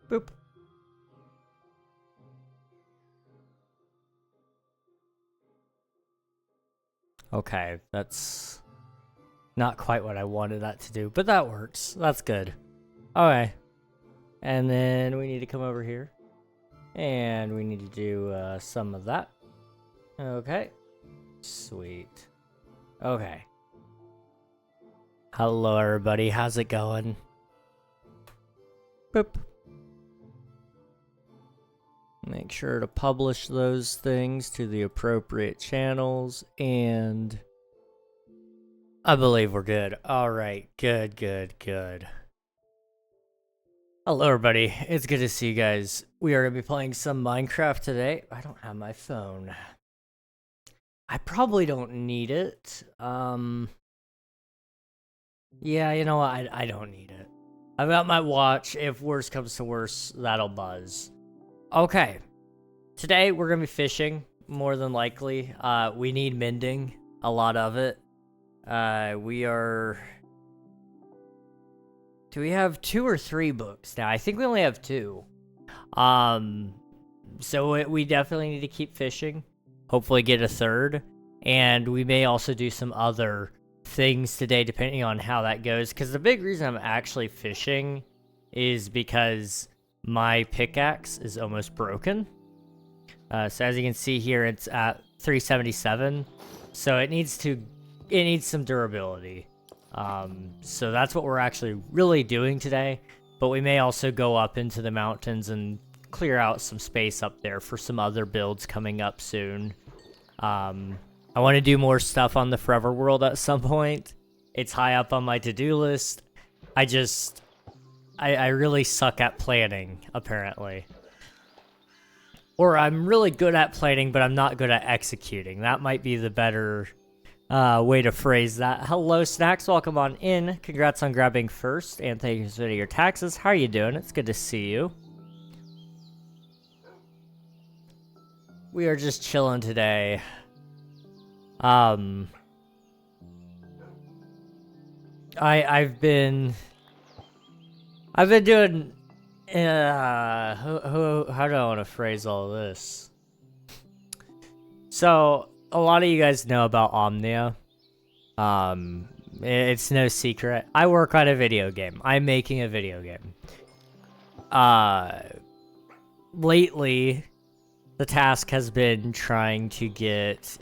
Boop. Okay, that's not quite what I wanted that to do, but that works. That's good. Okay. And then we need to come over here. And we need to do some of that. Okay. Sweet. Okay. Hello, everybody. How's it going? Boop. Make sure to publish those things to the appropriate channels, and I believe we're good. All right. Good, good, good. Hello, everybody. It's good to see you guys. We are going to be playing some Minecraft today. I don't have my phone. I probably don't need it. Yeah, you know what? I don't need it. I've got my watch. If worse comes to worse, that'll buzz. Okay. Today, we're going to be fishing, more than likely. We need mending. A lot of it. We are... Do we have 2 or 3 books now? I think we only have 2. So we definitely need to keep fishing. Hopefully get a 3rd. And we may also do some other things today, depending on how that goes. Because the big reason I'm actually fishing is because my pickaxe is almost broken. So as you can see here, it's at 377. So it needs some durability. So that's what we're actually really doing today. But we may also go up into the mountains and clear out some space up there for some other builds coming up soon. I want to do more stuff on the Forever World at some point. It's high up on my to-do list. I really suck at planning, apparently. Or I'm really good at planning, but I'm not good at executing. That might be the better way to phrase that. Hello, Snacks. Welcome on in. Congrats on grabbing first, and thank you for submitting your taxes. How are you doing? It's good to see you. We are just chilling today. I've been doing, how do I want to phrase all this? So, a lot of you guys know about Omnia. It's no secret. I work on a video game. I'm making a video game. Lately, the task has been trying to get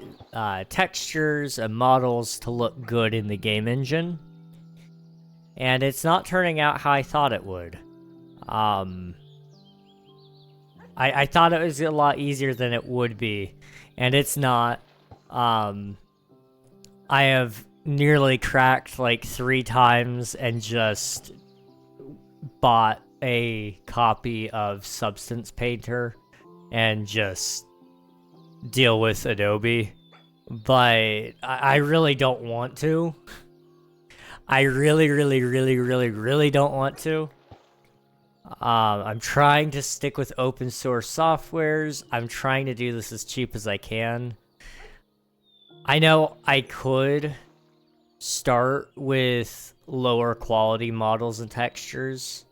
textures and models to look good in the game engine. And it's not turning out how I thought it would. I thought it was a lot easier than it would be. And it's not. I have nearly cracked like 3 times and just bought a copy of Substance Painter and just deal with Adobe, but I really don't want to. I really don't want to. I'm trying to stick with open source softwares. I'm trying to do this as cheap as I can. I know I could start with lower quality models and textures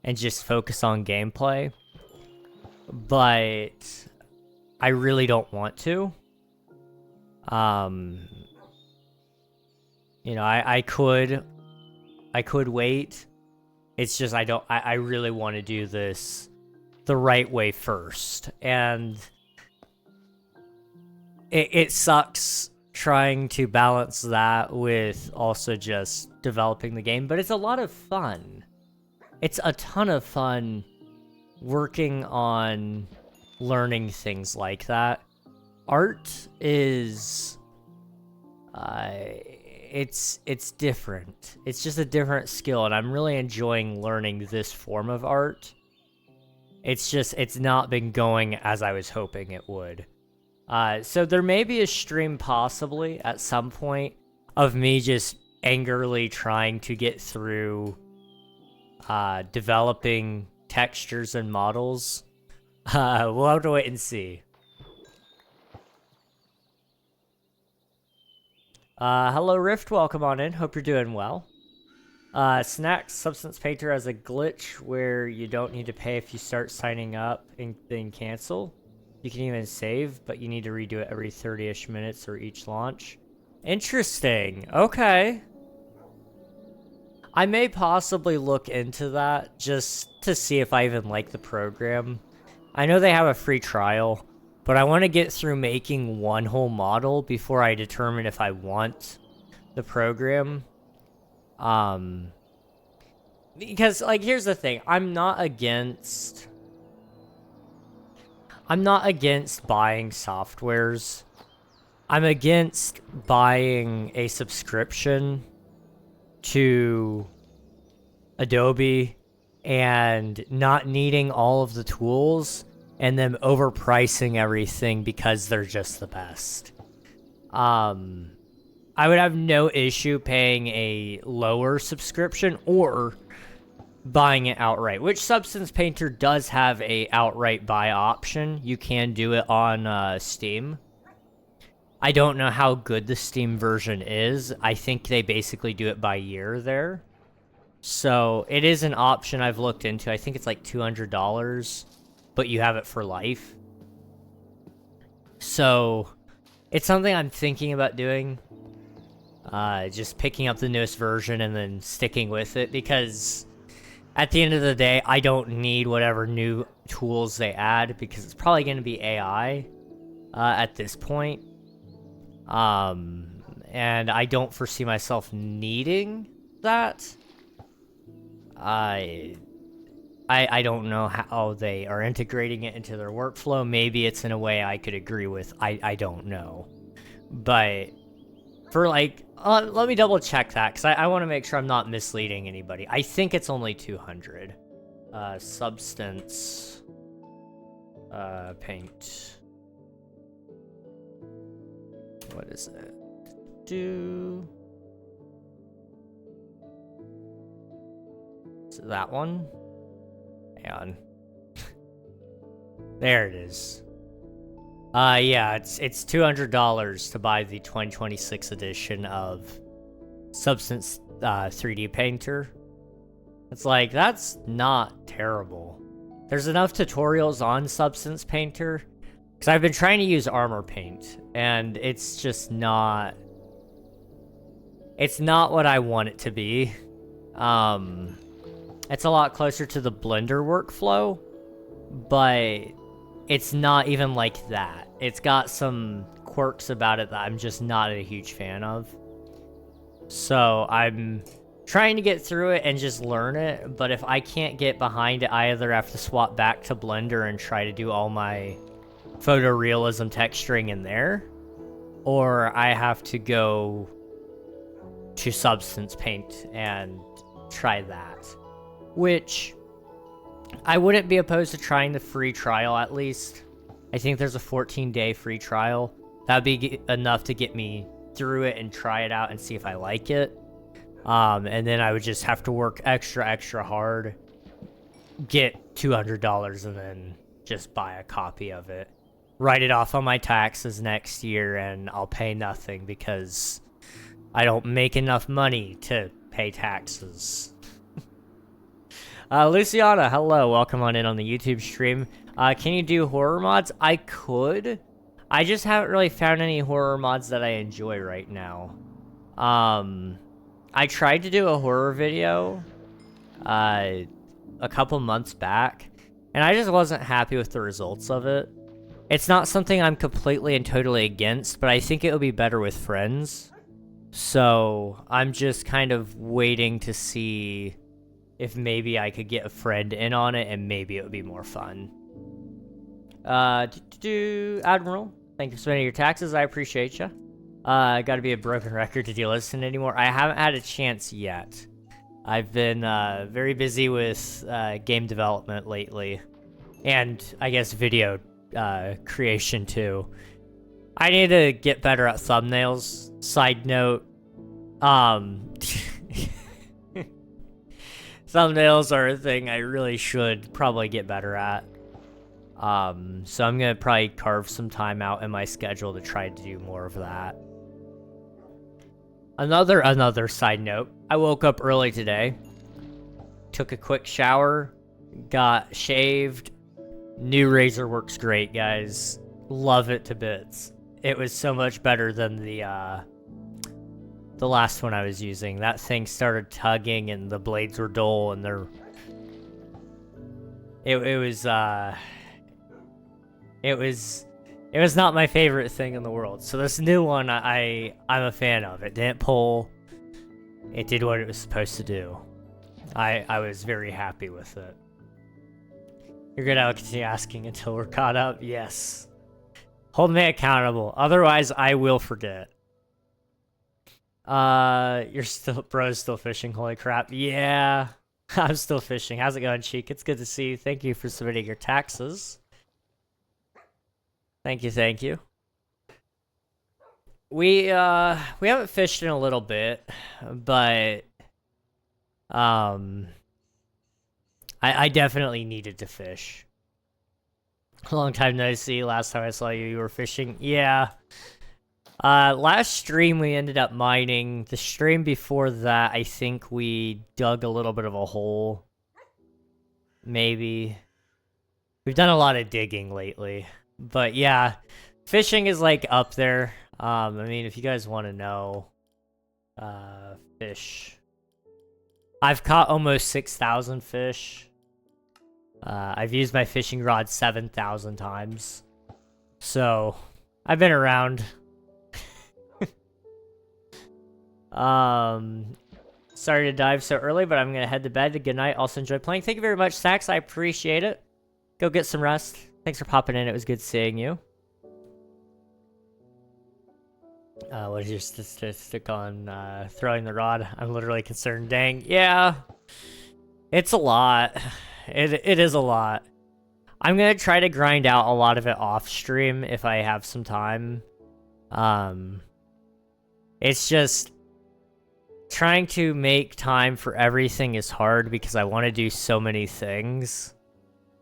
and just focus on gameplay, but I really don't want to. You know, I could wait. It's just I really want to do this the right way first. And it sucks trying to balance that with also just developing the game, but it's a lot of fun. It's a ton of fun working on learning things like that. Art is it's different. It's just a different skill, and I'm really enjoying learning this form of art. It's not been going as I was hoping it would. So there may be a stream possibly at some point of me just angrily trying to get through developing textures and models. We'll have to wait and see. Hello Rift, welcome on in. Hope you're doing well. Snack Substance Painter has a glitch where you don't need to pay if you start signing up and then cancel. You can even save, but you need to redo it every 30-ish minutes or each launch. Interesting. Okay. I may possibly look into that just to see if I even like the program. I know they have a free trial, but I want to get through making one whole model before I determine if I want the program. Because, like, here's the thing. I'm not against buying softwares. I'm against buying a subscription to Adobe and not needing all of the tools and them overpricing everything because they're just the best. I would have no issue paying a lower subscription or buying it outright, which Substance Painter does have a outright buy option. You can do it on Steam. I don't know how good the Steam version is. I think they basically do it by year there. So it is an option I've looked into. I think it's like $200, but you have it for life. So it's something I'm thinking about doing. Just picking up the newest version and then sticking with it, because at the end of the day, I don't need whatever new tools they add, because it's probably going to be AI at this point. And I don't foresee myself needing that. I don't know how they are integrating it into their workflow. Maybe it's in a way I could agree with. I don't know. But for like, let me double check that, because I want to make sure I'm not misleading anybody. I think it's only 200. Substance Paint. What is it? Is it that one? Hang on. There it is. Yeah, it's $200 to buy the 2026 edition of Substance 3D Painter. It's like, that's not terrible. There's enough tutorials on Substance Painter, because I've been trying to use Armor Paint, and it's just not... It's not what I want it to be. It's a lot closer to the Blender workflow, but it's not even like that. It's got some quirks about it that I'm just not a huge fan of. So I'm trying to get through it and just learn it, but if I can't get behind it, I either have to swap back to Blender and try to do all my photorealism texturing in there, or I have to go to Substance Paint and try that. Which, I wouldn't be opposed to trying the free trial at least. I think there's a 14-day free trial. That'd be enough to get me through it and try it out and see if I like it. And then I would just have to work extra hard, get $200, and then just buy a copy of it. Write it off on my taxes next year, and I'll pay nothing because I don't make enough money to pay taxes. Luciana, hello. Welcome on in on the YouTube stream. Can you do horror mods? I could. I just haven't really found any horror mods that I enjoy right now. I tried to do a horror video a couple months back, and I just wasn't happy with the results of it. It's not something I'm completely and totally against, but I think it would be better with friends. So I'm just kind of waiting to see if maybe I could get a friend in on it, and maybe it would be more fun. Admiral, thank you for spending your taxes. I appreciate you. Gotta be a broken record to delisten anymore. I haven't had a chance yet. I've been very busy with game development lately, and I guess video creation too. I need to get better at thumbnails. Side note, thumbnails are a thing I really should probably get better at. So I'm gonna probably carve some time out in my schedule to try to do more of that. Another side note, I woke up early today, took a quick shower, got shaved. New razor works great, guys. Love it to bits. It was so much better than the last one I was using. That thing started tugging and the blades were dull and it was not my favorite thing in the world. So this new one I'm a fan of. It didn't pull. It did what it was supposed to do. I was very happy with it. You're good, I'll continue asking until we're caught up. Yes. Hold me accountable. Otherwise, I will forget. Bro's still fishing. Holy crap. Yeah. I'm still fishing. How's it going, Cheek? It's good to see you. Thank you for submitting your taxes. Thank you, thank you. We haven't fished in a little bit, but I definitely needed to fish. A long time no see. Last time I saw you, you were fishing. Yeah. Last stream we ended up mining. The stream before that, I think we dug a little bit of a hole. Maybe. We've done a lot of digging lately. But yeah, fishing is like up there. I mean, if you guys want to know, fish. I've caught almost 6,000 fish. I've used my fishing rod 7,000 times. So, I've been around. Sorry to dive so early, but I'm going to head to bed. Good night. Also enjoy playing. Thank you very much, Sax. I appreciate it. Go get some rest. Thanks for popping in. It was good seeing you. What is your statistic on throwing the rod? I'm literally concerned. Dang. Yeah. It's a lot. It is a lot. I'm going to try to grind out a lot of it off stream if I have some time. It's just trying to make time for everything is hard because I want to do so many things.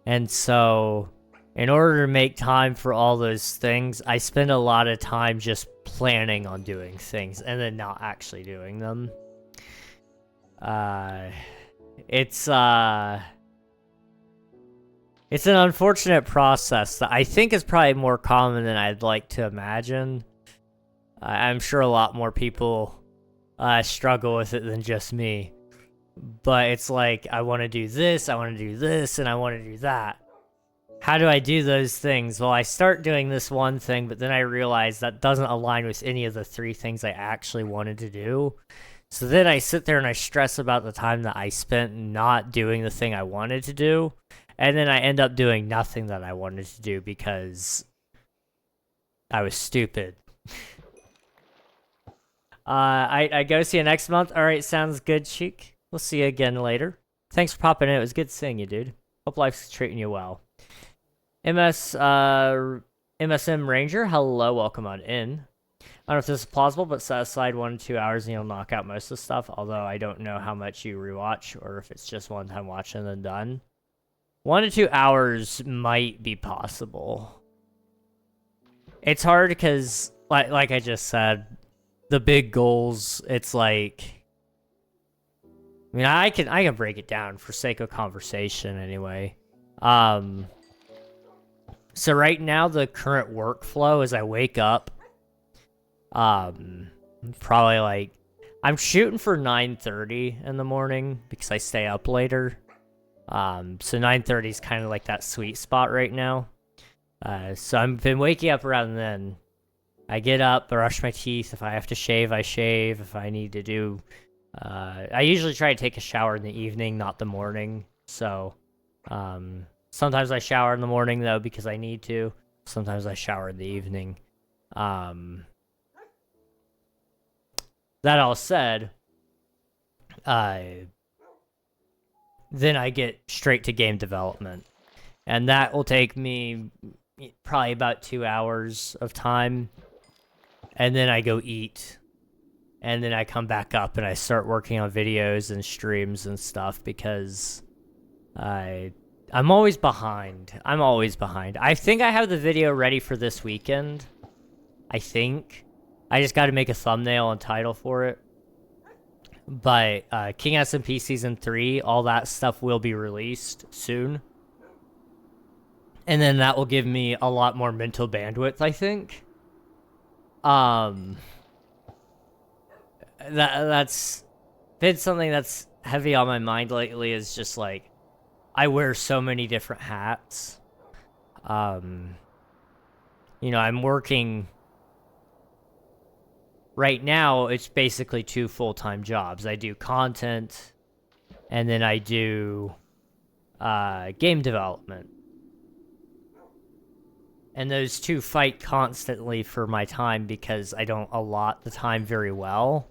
And so in order to make time for all those things, I spend a lot of time just planning on doing things and then not actually doing them. It's an unfortunate process that I think is probably more common than I'd like to imagine. I'm sure a lot more people struggle with it than just me. But it's like, I want to do this, I want to do this, and I want to do that. How do I do those things? Well, I start doing this one thing, but then I realize that doesn't align with any of the 3 things I actually wanted to do. So then I sit there and I stress about the time that I spent not doing the thing I wanted to do. And then I end up doing nothing that I wanted to do because I was stupid. I go see you next month. All right, sounds good, Cheek. We'll see you again later. Thanks for popping in. It was good seeing you, dude. Hope life's treating you well. MSM Ranger, hello, welcome on in. I don't know if this is plausible, but set aside 1 to 2 hours and you'll knock out most of the stuff, although I don't know how much you rewatch or if it's just one time watching and then done. 1 to 2 hours might be possible. It's hard because, like I just said, the big goals, it's like... I mean, I can break it down for sake of conversation anyway. So right now, the current workflow is I wake up, probably like, I'm shooting for 9:30 in the morning because I stay up later. So 9:30 is kind of like that sweet spot right now. So I've been waking up around then. I get up, brush my teeth. If I have to shave, I shave. If I need to do... I usually try to take a shower in the evening, not the morning. So, sometimes I shower in the morning, though, because I need to. Sometimes I shower in the evening. That all said, then I get straight to game development. And that will take me probably about 2 hours of time. And then I go eat. And then I come back up and I start working on videos and streams and stuff because I'm always behind. I think I have the video ready for this weekend. I think. I just got to make a thumbnail and title for it. But King SMP Season 3, all that stuff will be released soon. And then that will give me a lot more mental bandwidth, I think. That's been something that's heavy on my mind lately, is just like, I wear so many different hats. I'm working right now. It's basically 2 full-time jobs. I do content, and then I do game development. And those two fight constantly for my time because I don't allot the time very well.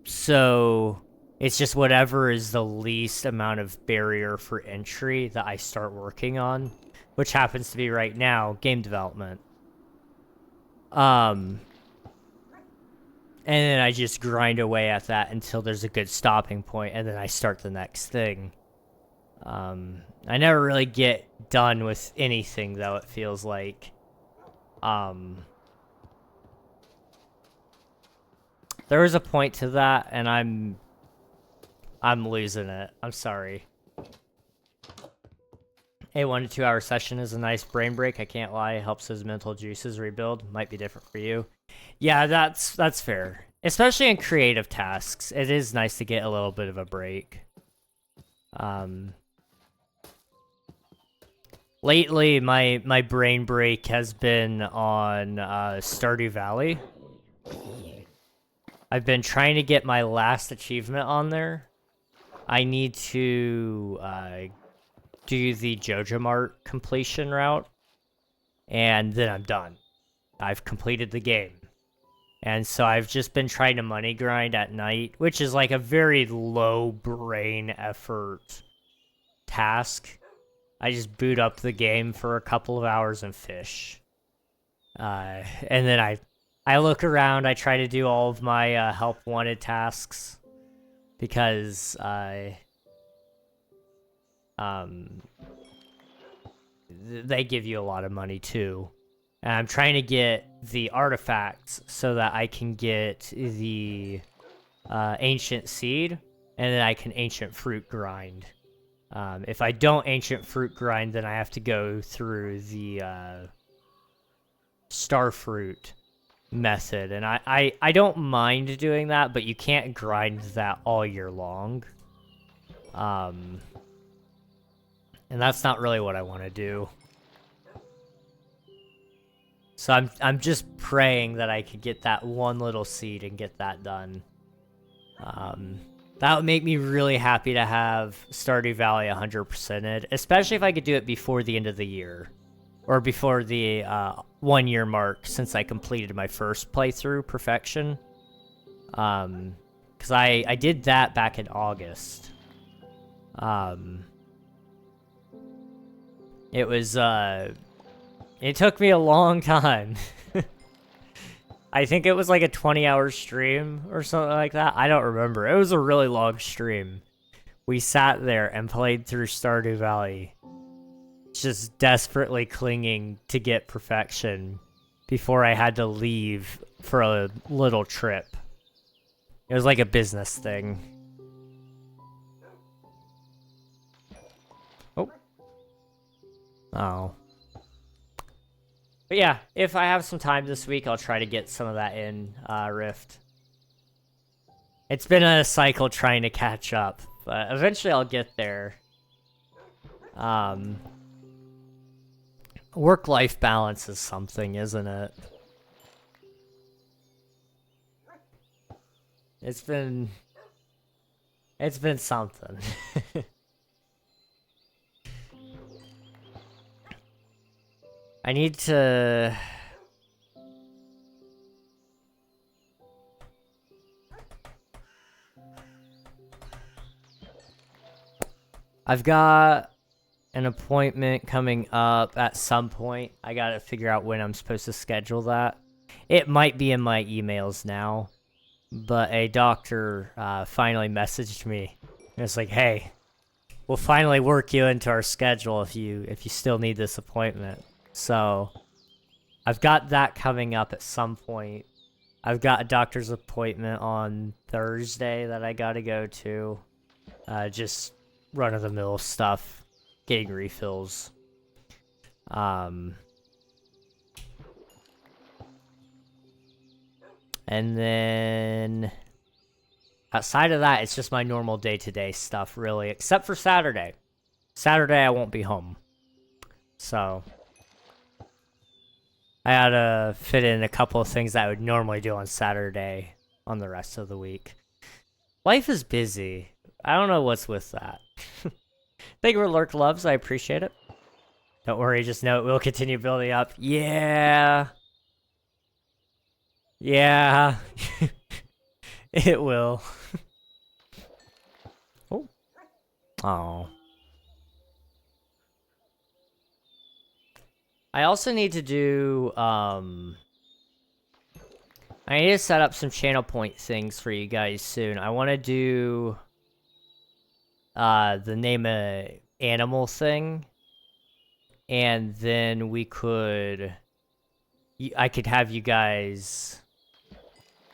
So it's just whatever is the least amount of barrier for entry that I start working on, which happens to be right now game development. And then I just grind away at that until there's a good stopping point, and then I start the next thing. I never really get done with anything, though, it feels like. There was a point to that, and I'm losing it. I'm sorry. A 1 to 2 hour session is a nice brain break. I can't lie. It helps his mental juices rebuild. Might be different for you. Yeah, that's fair. Especially in creative tasks, it is nice to get a little bit of a break. Lately, my brain break has been on Stardew Valley. I've been trying to get my last achievement on there. I need to do the Jojo Mart completion route, and then I'm done. I've completed the game. And so I've just been trying to money grind at night, which is like a very low brain effort task. I just boot up the game for a couple of hours and fish. And then I look around, I try to do all of my help wanted tasks, because they give you a lot of money too. And I'm trying to get the artifacts so that I can get the ancient seed, and then I can ancient fruit grind. If I don't ancient fruit grind, then I have to go through the starfruit method. And I don't mind doing that, but you can't grind that all year long. And that's not really what I want to do. So I'm just praying that I could get that one little seed and get that done. That would make me really happy to have Stardew Valley 100%ed, especially if I could do it before the end of the year, or before the 1 year mark, since I completed my first playthrough perfection. Because I did that back in August. It was it took me a long time. I think it was like a 20-hour stream or something like that. I don't remember. It was a really long stream. We sat there and played through Stardew Valley, just desperately clinging to get perfection before I had to leave for a little trip. It was like a business thing. Oh. But yeah, if I have some time this week, I'll try to get some of that in Rift. It's been a cycle trying to catch up, but eventually I'll get there. Work-life balance is something, isn't it? It's been something. I need to... I've got an appointment coming up at some point. I gotta figure out when I'm supposed to schedule that. It might be in my emails now, but a doctor finally messaged me. It's like, hey, we'll finally work you into our schedule if you still need this appointment. So I've got that coming up at some point. I've got a doctor's appointment on Thursday that I gotta go to. Just run-of-the-mill stuff, getting refills. And then outside of that, it's just my normal day-to-day stuff, really, except for Saturday. Saturday, I won't be home. So I gotta fit in a couple of things that I would normally do on Saturday on the rest of the week. Life is busy. I don't know what's with that. Thank you for Lurk Loves. I appreciate it. Don't worry, just know it will continue building up. Yeah. Yeah. It will. Oh. Oh. I also need to do, I need to set up some channel point things for you guys soon. I want to do, the name of animal thing. And then we could, I could have you guys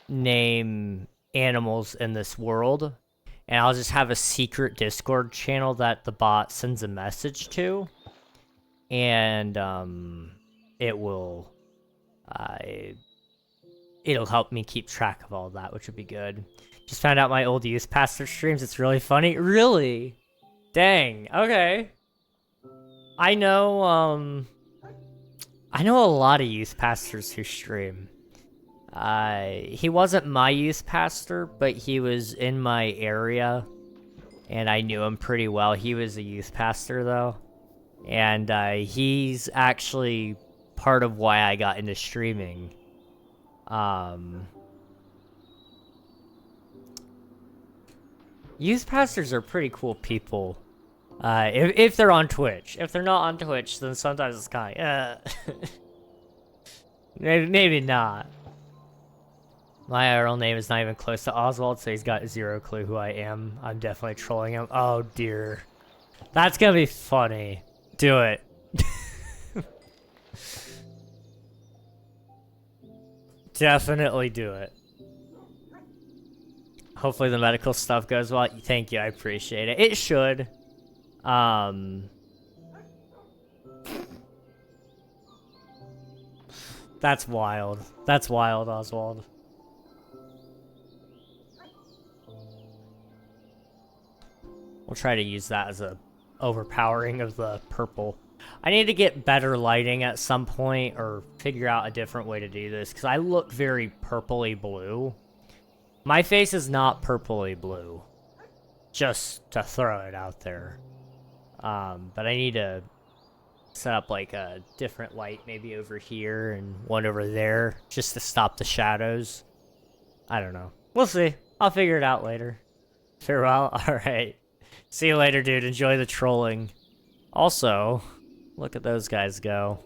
name animals in this world. And I'll just have a secret Discord channel that the bot sends a message to. And, it will, it'll help me keep track of all that, which would be good. Just found out my old youth pastor streams. It's really funny. Really? Dang. Okay. I know a lot of youth pastors who stream. He wasn't my youth pastor, but he was in my area, and I knew him pretty well. He was a youth pastor, though. And, he's actually part of why I got into streaming. Youth pastors are pretty cool people. If they're on Twitch. If they're not on Twitch, then sometimes it's kind of, maybe not. My IRL name is not even close to Oswald, so he's got zero clue who I am. I'm definitely trolling him. Oh, dear. That's gonna be funny. Do it. Definitely do it. Hopefully the medical stuff goes well. Thank you, I appreciate it. It should. That's wild. That's wild, Oswald. We'll try to use that as a overpowering of the purple. I need to get better lighting at some point or figure out a different way to do this because I look very purpley blue. My face is not purpley blue. Just to throw it out there. But I need to set up like a different light maybe over here and one over there just to stop the shadows. I don't know. We'll see. I'll figure it out later. Farewell. Alright. See you later, dude. Enjoy the trolling. Also, look at those guys go.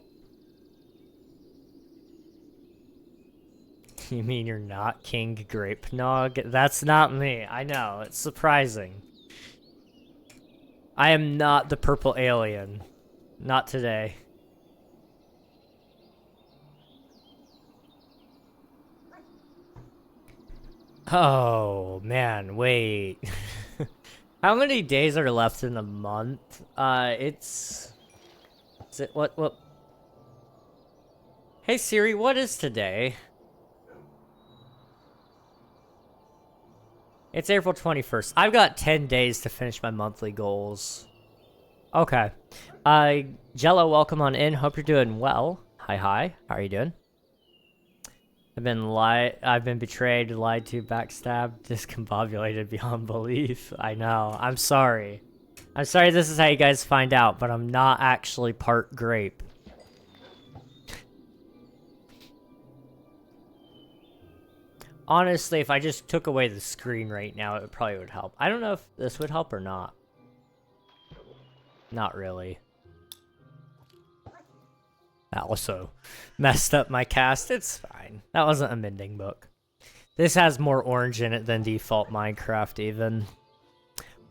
You mean you're not King Grape Nog? That's not me. I know. It's surprising. I am not the purple alien. Not today. Oh, man. Wait. How many days are left in the month? Is it, what? Hey Siri, what is today? It's April 21st. I've got 10 days to finish my monthly goals. Okay. Jello, welcome on in. Hope you're doing well. Hi, hi. How are you doing? I've been betrayed, lied to, backstabbed, discombobulated beyond belief. I know. I'm sorry. I'm sorry this is how you guys find out, but I'm not actually part grape. Honestly, if I just took away the screen right now, it probably would help. I don't know if this would help or not. Not really. That also messed up my cast. It's fine. That wasn't a mending book. This has more orange in it than default Minecraft even.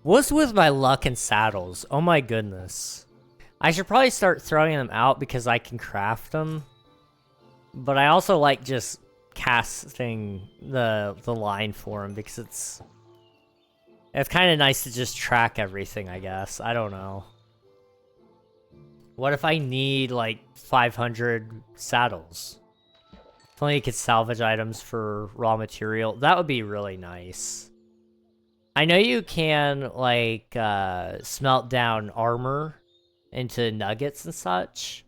What's with my luck and saddles? Oh my goodness. I should probably start throwing them out because I can craft them. But I also like just casting the line for him, because it's kind of nice to just track everything, I guess. I don't know. What if I need like 500 saddles? If only you could salvage items for raw material. That would be really nice. I know you can like smelt down armor into nuggets and such.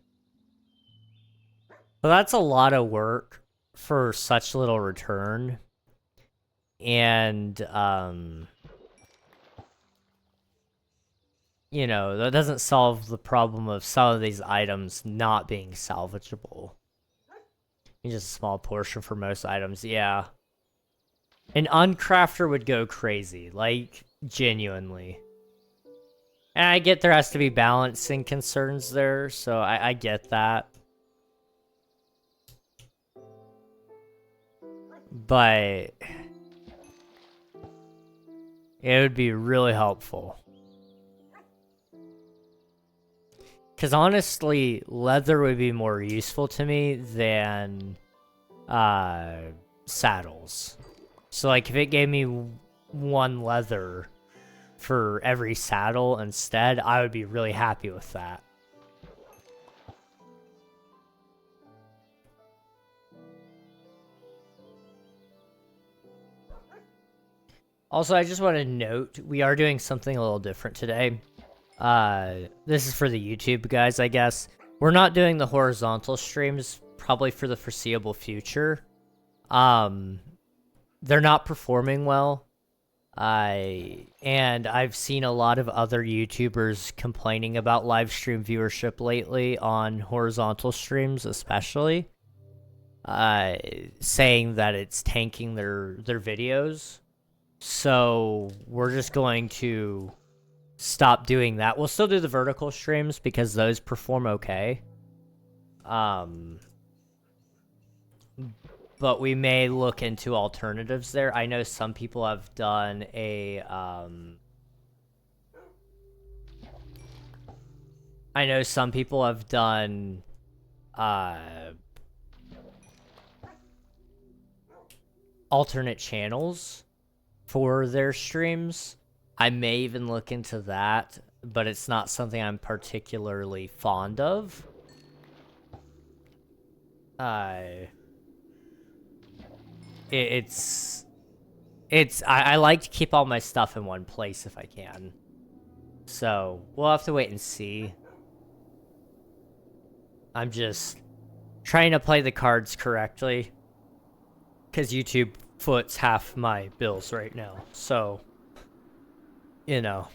But that's a lot of work for such little return. And you know, that doesn't solve the problem of some of these items not being salvageable. Just a small portion for most items, yeah. An uncrafter would go crazy, like, genuinely. And I get there has to be balancing concerns there, so I get that. But it would be really helpful. Because honestly, leather would be more useful to me than saddles. So like if it gave me 1 leather for every saddle instead, I would be really happy with that. Also, I just want to note, we are doing something a little different today. This is for the YouTube guys, I guess. We're not doing the horizontal streams, probably for the foreseeable future. They're not performing well. And I've seen a lot of other YouTubers complaining about live stream viewership lately on horizontal streams, especially. Saying that it's tanking their videos. So we're just going to stop doing that. We'll still do the vertical streams because those perform okay. But we may look into alternatives there. I know some people have done a alternate channels for their streams. I may even look into that, but it's not something I'm particularly fond of. I like to keep all my stuff in one place if I can. So, we'll have to wait and see. I'm just trying to play the cards correctly, because YouTube foots half my bills right now. So, you know,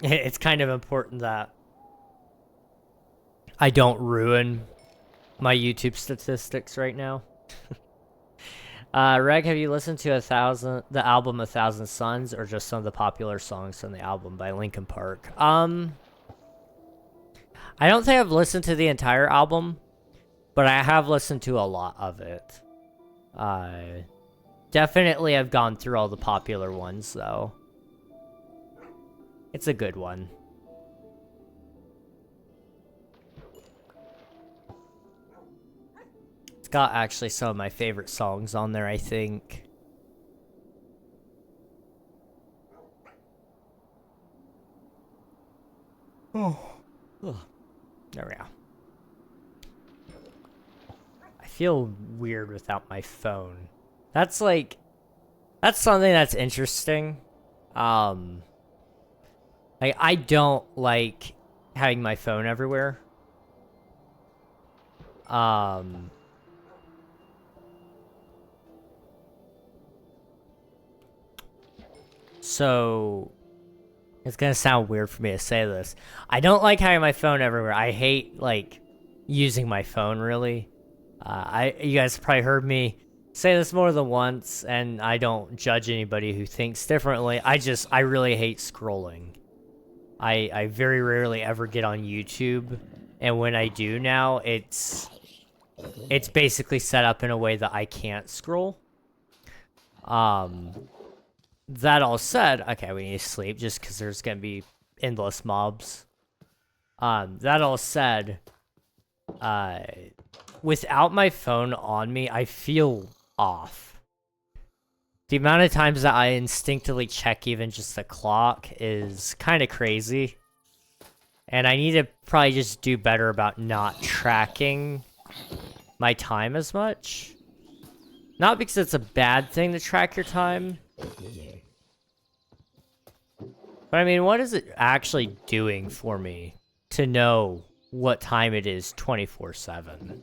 it's kind of important that I don't ruin my YouTube statistics right now. Reg, have you listened to the album 1,000 Suns, or just some of the popular songs from the album by Linkin Park? I don't think I've listened to the entire album, but I have listened to a lot of it. Definitely I've gone through all the popular ones, though. It's a good one. It's got actually some of my favorite songs on there, I think. Oh. There we go. I feel weird without my phone. That's something that's interesting. I don't like having my phone everywhere. So it's gonna sound weird for me to say this. I don't like having my phone everywhere. I hate like using my phone, really. You guys probably heard me say this more than once, and I don't judge anybody who thinks differently. I really hate scrolling. I very rarely ever get on YouTube, and when I do now, it's basically set up in a way that I can't scroll. That all said, okay, we need to sleep just because there's gonna be endless mobs. That all said, without my phone on me, I feel off. The amount of times that I instinctively check even just the clock is kind of crazy. And I need to probably just do better about not tracking my time as much. Not because it's a bad thing to track your time. But I mean, what is it actually doing for me to know what time it is 24/7?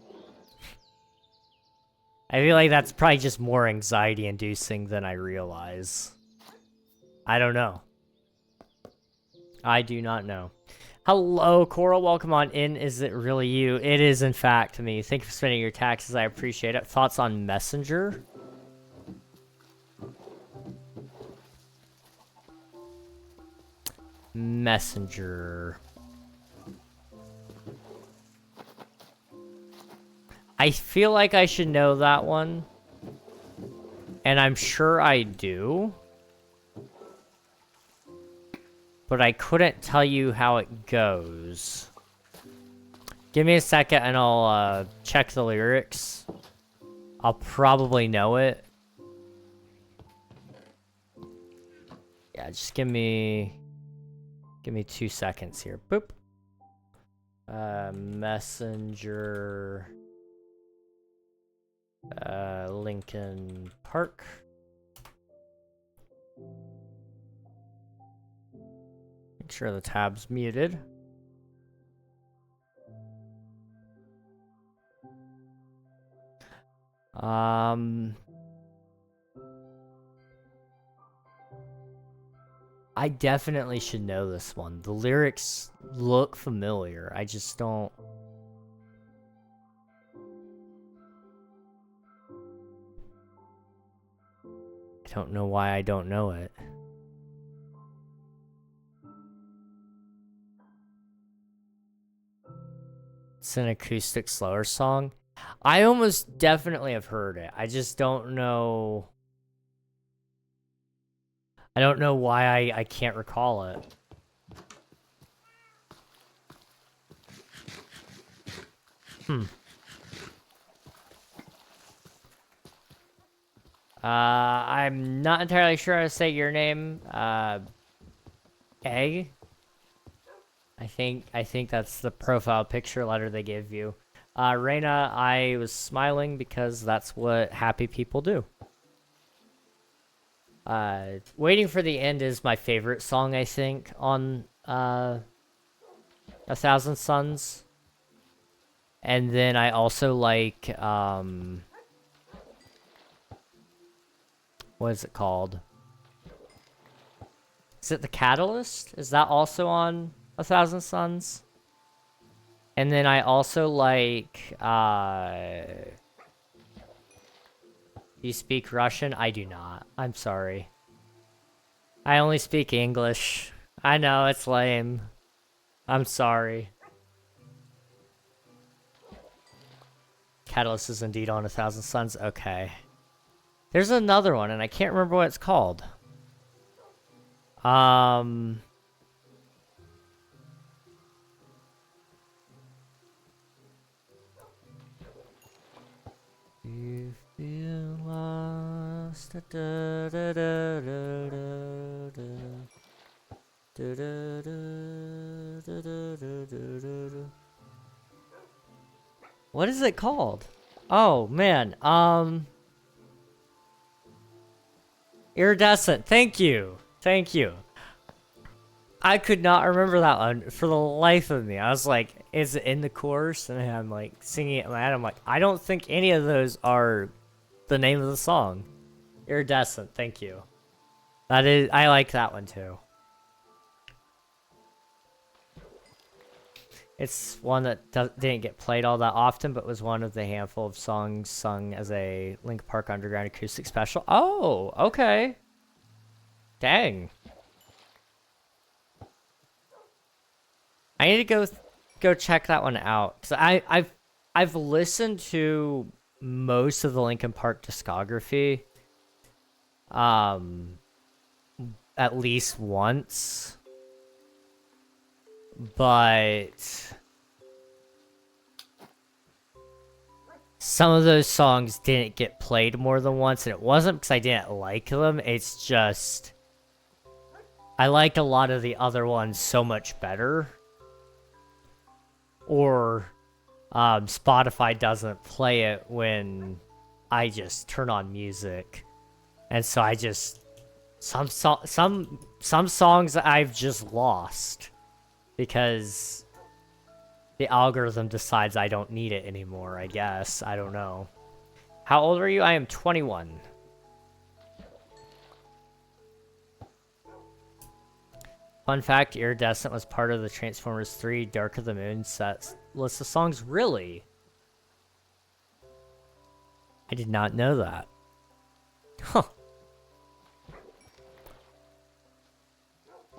I feel like that's probably just more anxiety-inducing than I realize. I don't know. I do not know. Hello, Coral. Welcome on in. Is it really you? It is, in fact, me. Thank you for spending your taxes. I appreciate it. Thoughts on Messenger? Messenger. I feel like I should know that one. And I'm sure I do. But I couldn't tell you how it goes. Give me a second and I'll check the lyrics. I'll probably know it. Yeah, just give me 2 seconds here. Boop. Messenger. Lincoln Park. Make sure the tab's muted. I definitely should know this one. The lyrics look familiar. I just don't. I don't know why I don't know it. It's an acoustic slower song. I almost definitely have heard it. I just don't know. I don't know why I can't recall it. I'm not entirely sure how to say your name. Egg? I think that's the profile picture letter they give you. Reina, I was smiling because that's what happy people do. Waiting for the End is my favorite song, I think, on A Thousand Suns. And then I also like, what is it called? Is it The Catalyst? Is that also on A Thousand Suns? And then I also like, you speak Russian? I do not. I'm sorry. I only speak English. I know, it's lame. I'm sorry. Catalyst is indeed on A Thousand Suns. Okay. There's another one, and I can't remember what it's called. You feel lost. Da, da, da, da, da, da, da, da, da, da, da, da. What is it called? Oh man, Iridescent. Thank you. Thank you. I could not remember that one for the life of me. I was like, is it in the chorus? And I'm like singing it in my head. I'm like, I don't think any of those are the name of the song. Iridescent. Thank you. That is, I like that one too. It's one that didn't get played all that often, but was one of the handful of songs sung as a Linkin Park Underground acoustic special. Oh, okay. Dang. I need to go check that one out. 'Cause I've listened to most of the Linkin Park discography, at least once. But some of those songs didn't get played more than once, and it wasn't because I didn't like them, it's just I liked a lot of the other ones so much better. Or Spotify doesn't play it when I just turn on music. And so I just some songs I've just lost because the algorithm decides I don't need it anymore, I guess. I don't know. How old are you? I am 21. Fun fact, Iridescent was part of the Transformers 3 Dark of the Moon set list of songs. Really? I did not know that. Huh.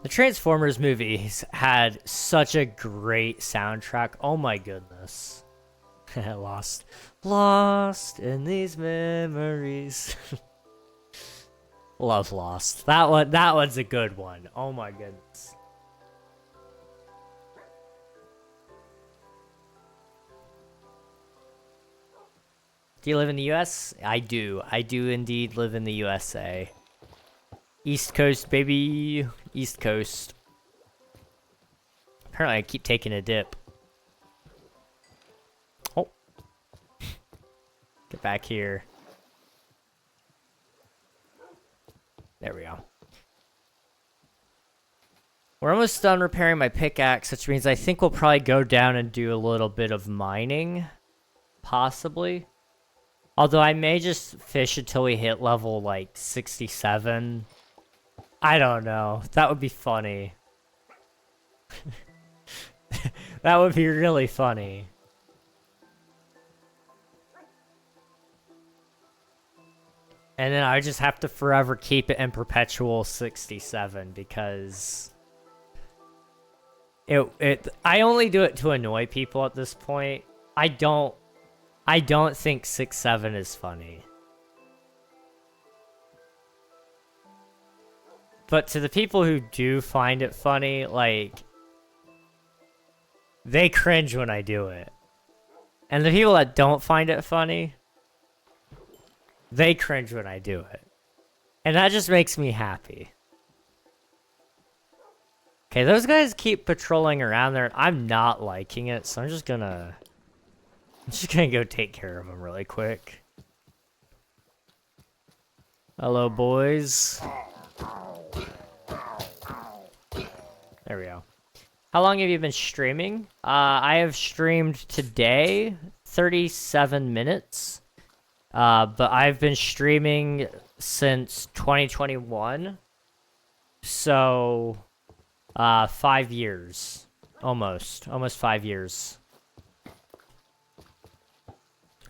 The Transformers movies had such a great soundtrack. Oh my goodness. Lost in these memories. Love Lost. That one's a good one. Oh my goodness. Do you live in the US? I do. I do indeed live in the USA. East Coast, baby. East Coast. Apparently I keep taking a dip. Oh. Get back here. There we go. We're almost done repairing my pickaxe, which means I think we'll probably go down and do a little bit of mining. Possibly. Although I may just fish until we hit level, like, 67. I don't know. That would be funny. That would be really funny. And then I just have to forever keep it in perpetual 67 because I only do it to annoy people at this point. I don't think 6-7 is funny. But to the people who do find it funny, like, they cringe when I do it. And the people that don't find it funny, they cringe when I do it. And that just makes me happy. Okay, those guys keep patrolling around there, and I'm not liking it, so I'm just gonna go take care of them really quick. Hello, boys. There we go. How long have you been streaming? I have streamed today, 37 minutes. But I've been streaming since 2021. So, 5 years. Almost 5 years.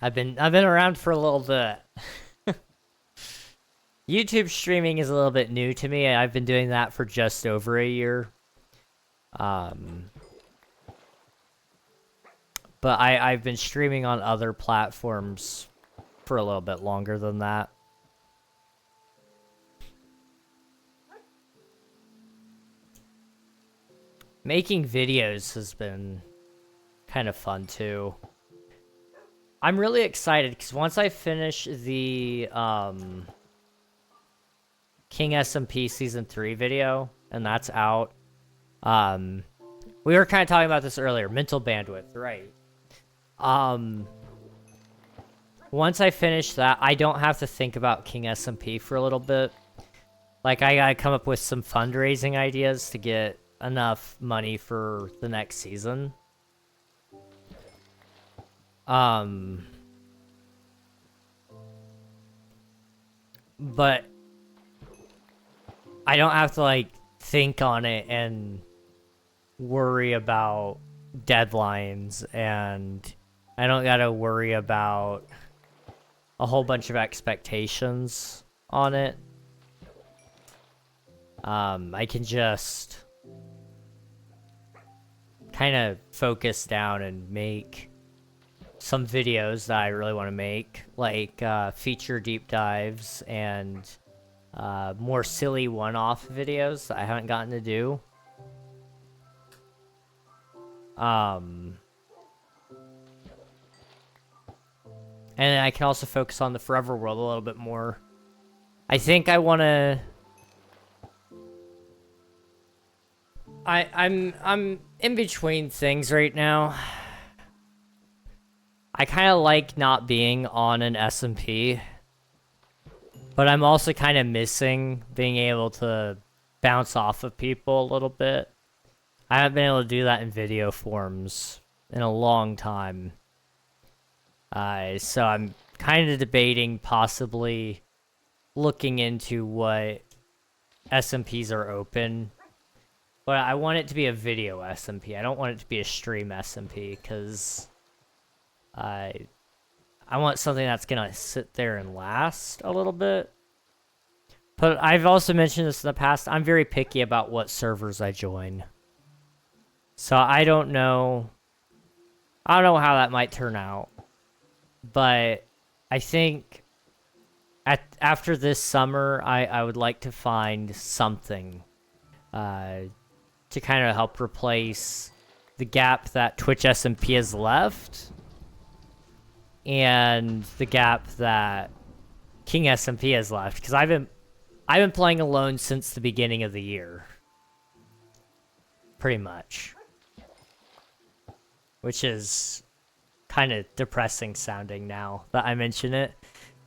I've been around for a little bit. YouTube streaming is a little bit new to me. I've been doing that for just over a year. But I've been streaming on other platforms for a little bit longer than that. Making videos has been kind of fun too. I'm really excited because once I finish the King SMP Season 3 video, and that's out, we were kind of talking about this earlier, mental bandwidth, right? Once I finish that, I don't have to think about King SMP for a little bit. Like, I gotta come up with some fundraising ideas to get enough money for the next season. But I don't have to, like, think on it and worry about deadlines, and I don't gotta worry about a whole bunch of expectations on it. I can just kind of focus down and make some videos that I really want to make, like feature deep dives and more silly one-off videos that I haven't gotten to do. And I can also focus on the Forever world a little bit more. I think I want to... I'm in between things right now. I kind of like not being on an SMP, but I'm also kind of missing being able to bounce off of people a little bit. I haven't been able to do that in video forms in a long time. So I'm kind of debating possibly looking into what SMPs are open. But I want it to be a video SMP. I don't want it to be a stream SMP, because I want something that's gonna sit there and last a little bit. But I've also mentioned this in the past, I'm very picky about what servers I join. So I don't know how that might turn out. But I think after this summer, I would like to find something to kind of help replace the gap that Twitch SMP has left, and the gap that King SMP has left. Because I've been playing alone since the beginning of the year, pretty much, which is kind of depressing sounding now that I mention it.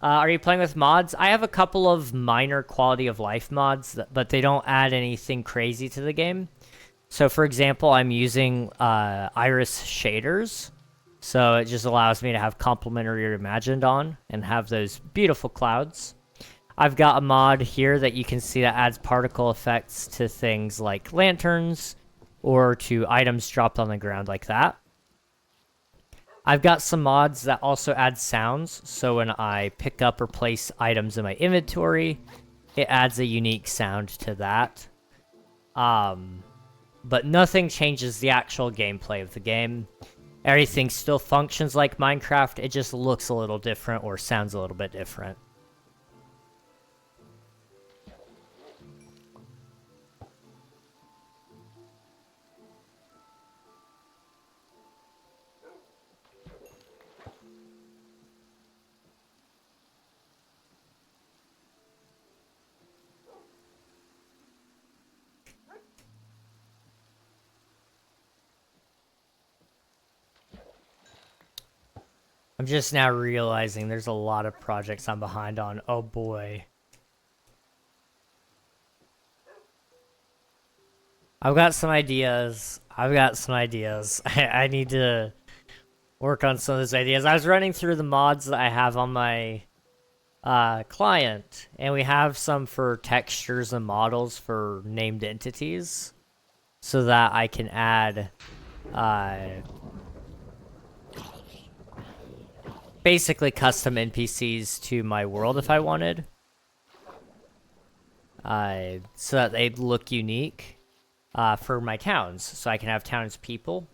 Are you playing with mods? I have a couple of minor quality of life mods, but they don't add anything crazy to the game. So for example, I'm using iris shaders. So it just allows me to have complementary imagined on and have those beautiful clouds. I've got a mod here that you can see that adds particle effects to things like lanterns or to items dropped on the ground like that. I've got some mods that also add sounds, so when I pick up or place items in my inventory, it adds a unique sound to that. But nothing changes the actual gameplay of the game. Everything still functions like Minecraft, it just looks a little different or sounds a little bit different. I'm just now realizing there's a lot of projects I'm behind on. Oh boy. I've got some ideas. I need to work on some of those ideas. I was running through the mods that I have on my client, and we have some for textures and models for named entities, so that I can add basically custom NPCs to my world if I wanted, so that they'd look unique for my towns, so I can have townspeople.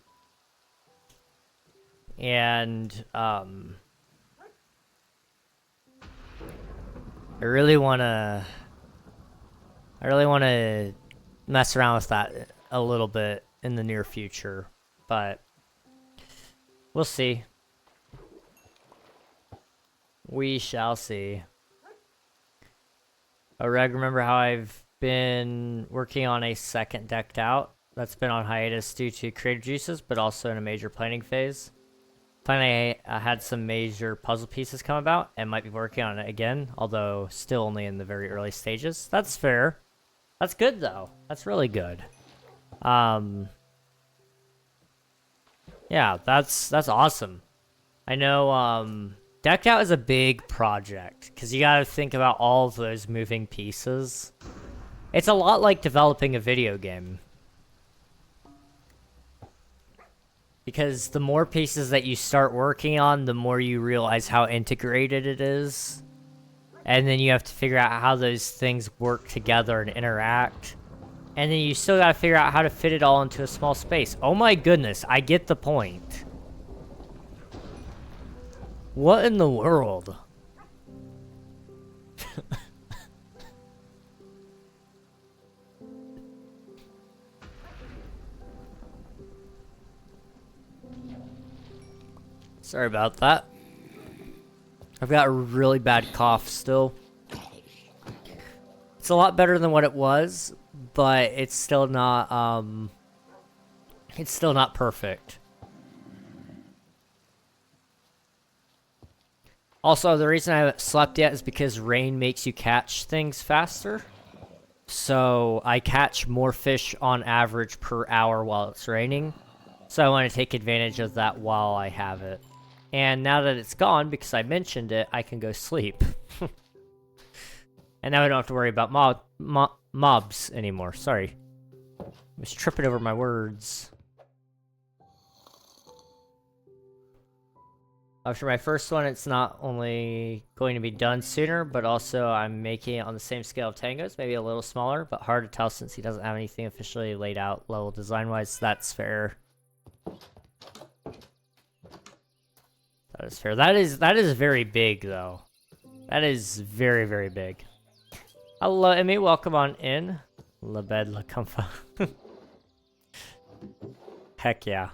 And I really want to mess around with that a little bit in the near future, but we'll see. We shall see. Oh, Reg, remember how I've been working on a second decked out that's been on hiatus due to creative juices, but also in a major planning phase. Finally, I had some major puzzle pieces come about and might be working on it again, although still only in the very early stages. That's fair. That's good, though. That's really good. Yeah, that's awesome. I know, Decked Out is a big project, because you gotta think about all of those moving pieces. It's a lot like developing a video game. Because the more pieces that you start working on, the more you realize how integrated it is. And then you have to figure out how those things work together and interact. And then you still gotta figure out how to fit it all into a small space. Oh my goodness, I get the point. What in the world? Sorry about that. I've got a really bad cough still. It's a lot better than what it was, but it's still not perfect. Also, the reason I haven't slept yet is because rain makes you catch things faster. So I catch more fish on average per hour while it's raining. So I want to take advantage of that while I have it. And now that it's gone, because I mentioned it, I can go sleep. And now I don't have to worry about mobs anymore. Sorry. I was tripping over my words. After my first one, it's not only going to be done sooner, but also I'm making it on the same scale of Tango's, maybe a little smaller, but hard to tell since he doesn't have anything officially laid out level design-wise. That's fair. That is fair. That is very big, though. That is very, very big. Hello, Emmy. Welcome on in. La bed, la comfa. Heck yeah.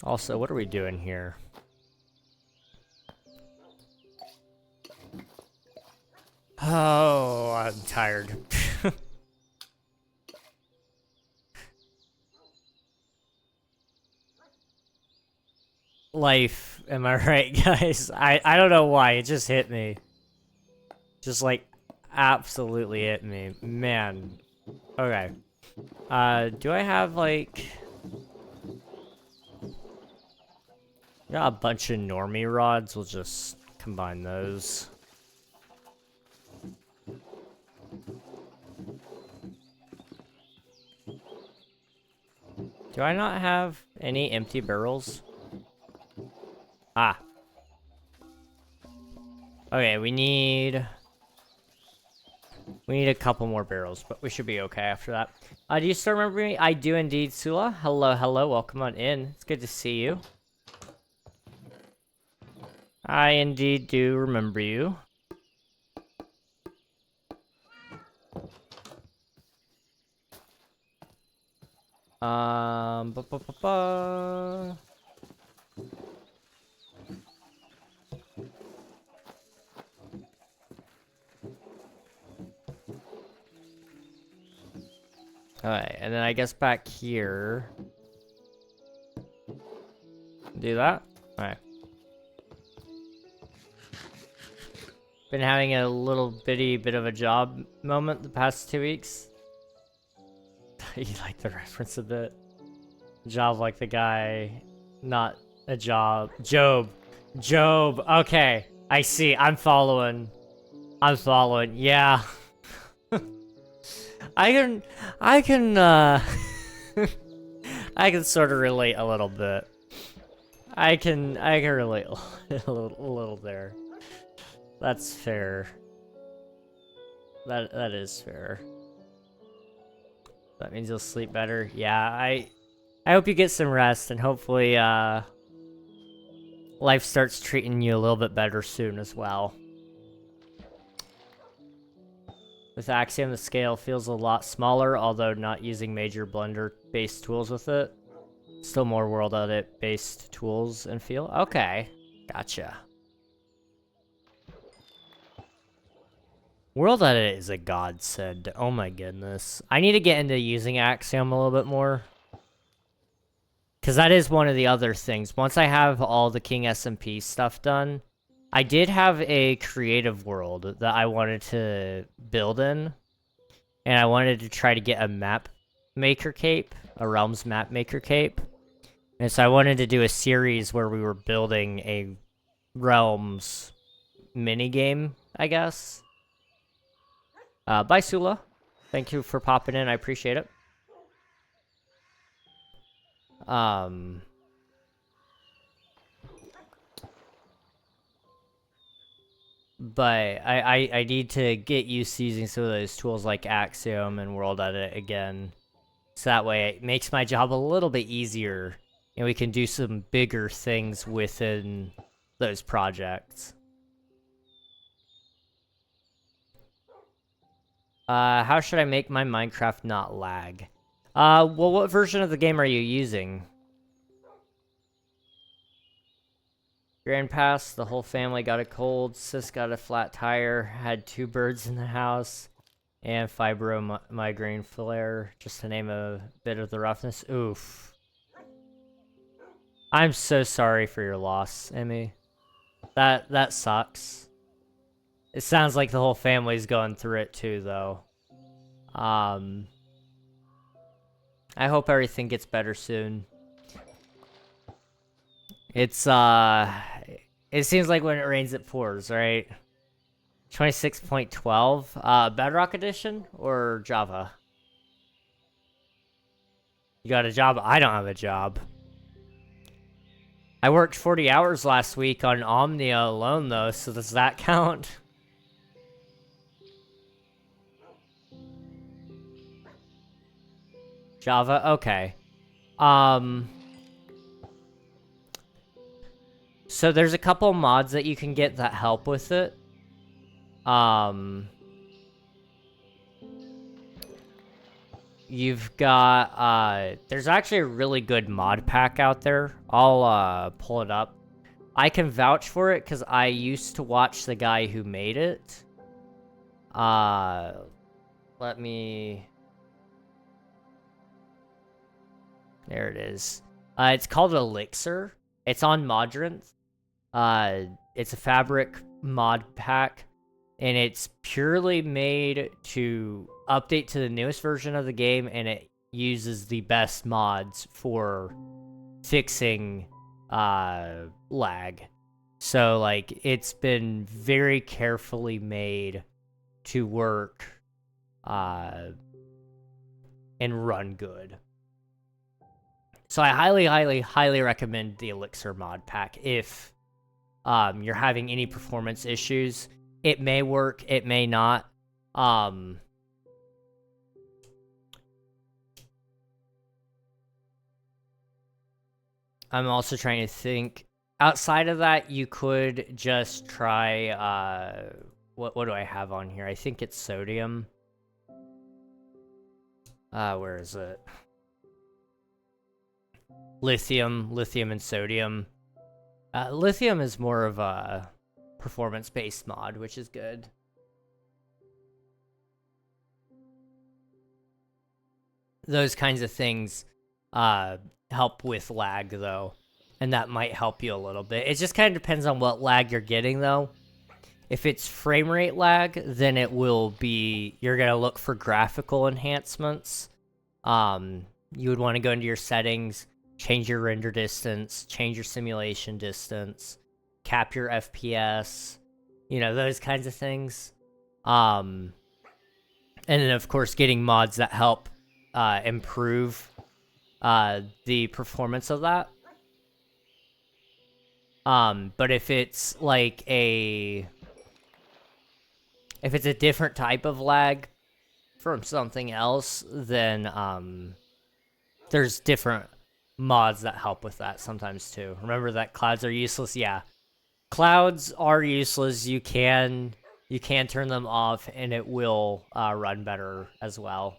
Also, what are we doing here? Oh, I'm tired. Life, am I right, guys? I don't know why, it just hit me. Just like, absolutely hit me. Man. Okay. Do I have like... Got a bunch of normie rods, we'll just combine those. Do I not have any empty barrels? Ah. Okay, we need a couple more barrels, but we should be okay after that. Do you still remember me? I do indeed, Sula. Hello, hello, welcome on in. It's good to see you. I indeed do remember you. Ba ba ba ba. Alright, and then I guess back here. Do that? Alright. Been having a little bit of a job moment the past 2 weeks. You like the reference a bit? Job like the guy, not a job. Job. Job. Okay. I see. I'm following. Yeah. I can I can sort of relate a little bit. I can relate a little there. That's fair. That is fair. That means you'll sleep better. Yeah, I hope you get some rest and hopefully life starts treating you a little bit better soon as well. With Axiom, the scale feels a lot smaller, although not using major Blender-based tools with it. Still more World Edit-based tools and feel. Okay, gotcha. World Edit is a godsend. Oh my goodness. I need to get into using Axiom a little bit more. Because that is one of the other things. Once I have all the King SMP stuff done, I did have a creative world that I wanted to build in. And I wanted to try to get a map maker cape, a Realms map maker cape. And so I wanted to do a series where we were building a Realms minigame, I guess. Bye, Sula. Thank you for popping in. I appreciate it. But I need to get used to using some of those tools like Axiom and World Edit again. So that way it makes my job a little bit easier. And we can do some bigger things within those projects. How should I make my Minecraft not lag? Well, what version of the game are you using? Grand passed, the whole family got a cold, sis got a flat tire, had 2 birds in the house, and migraine flare, just to name a bit of the roughness. Oof. I'm so sorry for your loss, Emmy. That sucks. It sounds like the whole family's going through it too, though. I hope everything gets better soon. It seems like when it rains it pours, right? 26.12, Bedrock Edition or Java? You got a job? I don't have a job. I worked 40 hours last week on Omnia alone, though, so does that count? Java? Okay. So there's a couple mods that you can get that help with it. You've got, there's actually a really good mod pack out there. I'll, pull it up. I can vouch for it because I used to watch the guy who made it. Let me... There it is. It's called Elixir. It's on Modrinth. It's a fabric mod pack, and it's purely made to update to the newest version of the game, and it uses the best mods for fixing lag. So, like, it's been very carefully made to work and run good. So I highly, highly, highly recommend the Elixir mod pack if you're having any performance issues. It may work, it may not. I'm also trying to think. Outside of that, you could just try, what do I have on here? I think it's sodium. Where is it? Lithium and sodium. Lithium is more of a performance-based mod, which is good. Those kinds of things help with lag, though, and that might help you a little bit. It just kind of depends on what lag you're getting, though. If it's frame rate lag, then it will be... You're going to look for graphical enhancements. You would want to go into your settings, change your render distance, change your simulation distance, cap your FPS, you know, those kinds of things. And then, of course, getting mods that help improve the performance of that. But if it's like if it's a different type of lag from something else, then there's different mods that help with that sometimes too. Remember that clouds are useless? Yeah. Clouds are useless. You can turn them off and it will run better as well.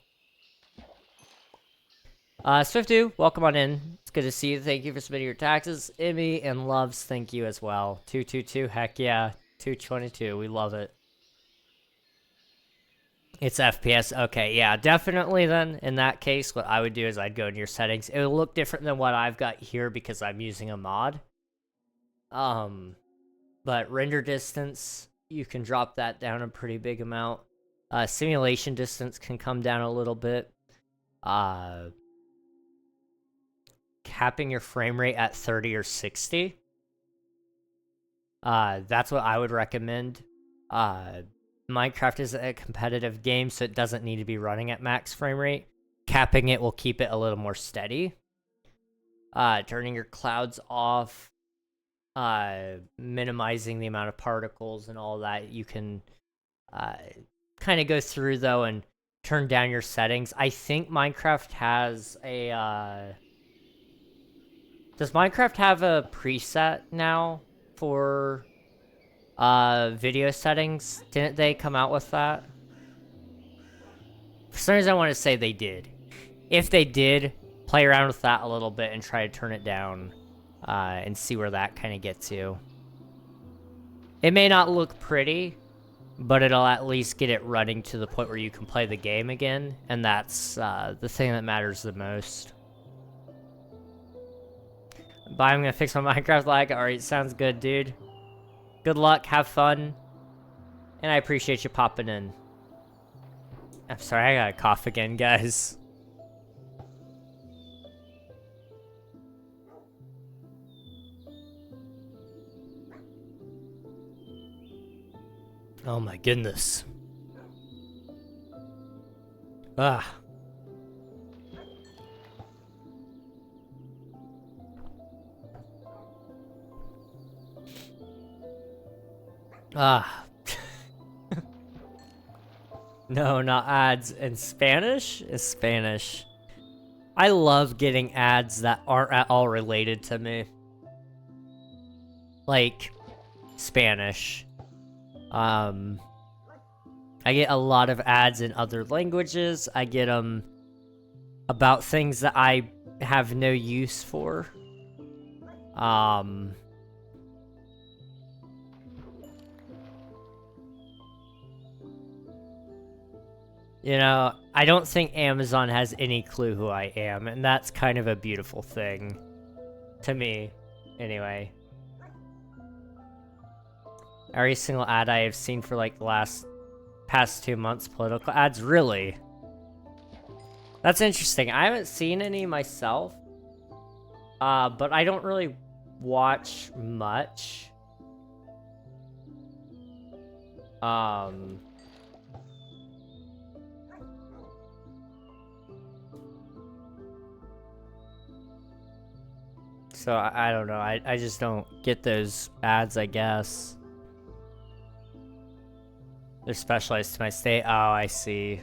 Swiftu, welcome on in. It's good to see you. Thank you for submitting your taxes. Emmy and Loves, thank you as well. 222, heck yeah. 222, we love it. It's FPS. Okay, yeah, definitely then. In that case, what I would do is I'd go into your settings. It will look different than what I've got here because I'm using a mod. But render distance, you can drop that down a pretty big amount. Simulation distance can come down a little bit. Capping your frame rate at 30 or 60. That's what I would recommend. Minecraft is a competitive game, so it doesn't need to be running at max frame rate. Capping it will keep it a little more steady. Turning your clouds off. Minimizing the amount of particles and all that. You can kind of go through, though, and turn down your settings. I think Minecraft has a... Does Minecraft have a preset now for... video settings? Didn't they come out with that? For some reason I want to say they did. If they did, play around with that a little bit and try to turn it down and see where that kind of gets you. It may not look pretty, but it'll at least get it running to the point where you can play the game again, and that's the thing that matters the most. But I'm gonna fix my Minecraft lag. Alright, sounds good, dude. Good luck, have fun, and I appreciate you popping in. I'm sorry, I gotta cough again, guys. Oh my goodness. Ah. Ah. No, not ads. In Spanish? Is Spanish. I love getting ads that aren't at all related to me. Like, Spanish. I get a lot of ads in other languages. I get them about things that I have no use for. You know, I don't think Amazon has any clue who I am, and that's kind of a beautiful thing. To me, anyway. Every single ad I have seen for like the past 2 months, political ads, really? That's interesting. I haven't seen any myself, but I don't really watch much. So I don't know. I just don't get those ads, I guess. They're specialized to my state. Oh, I see.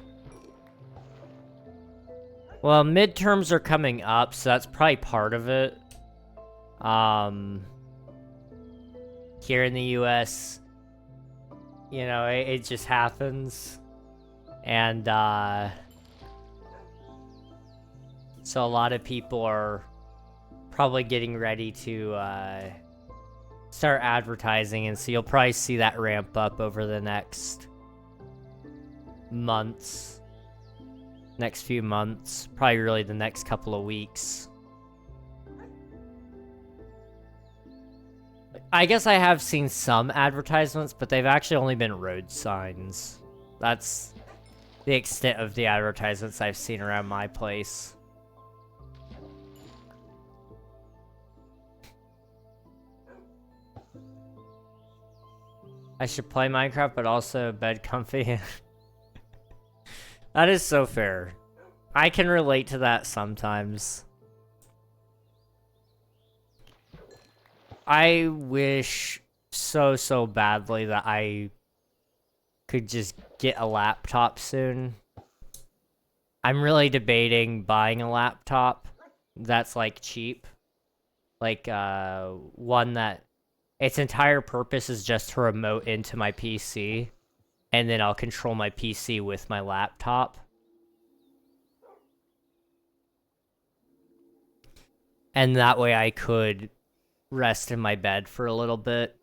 Well, midterms are coming up, so that's probably part of it. Here in the US, you know, it just happens. And, so a lot of people are probably getting ready to, start advertising, and so you'll probably see that ramp up over the next months. Next few months. Probably really the next couple of weeks. I guess I have seen some advertisements, but they've actually only been road signs. That's the extent of the advertisements I've seen around my place. I should play Minecraft, but also bed comfy. That is so fair. I can relate to that sometimes. I wish so badly that I could just get a laptop soon. I'm really debating buying a laptop that's like cheap. Like one that its entire purpose is just to remote into my PC, and then I'll control my PC with my laptop. And that way I could rest in my bed for a little bit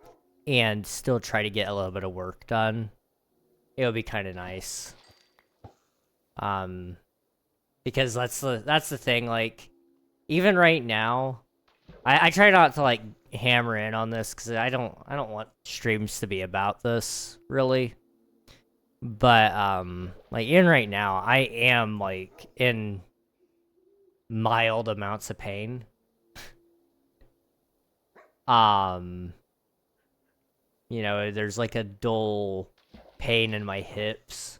and still try to get a little bit of work done. It would be kind of nice. Because that's the thing, like, even right now, I try not to like hammer in on this because I don't want streams to be about this, really. But like even right now, I am like in mild amounts of pain. You know, there's like a dull pain in my hips,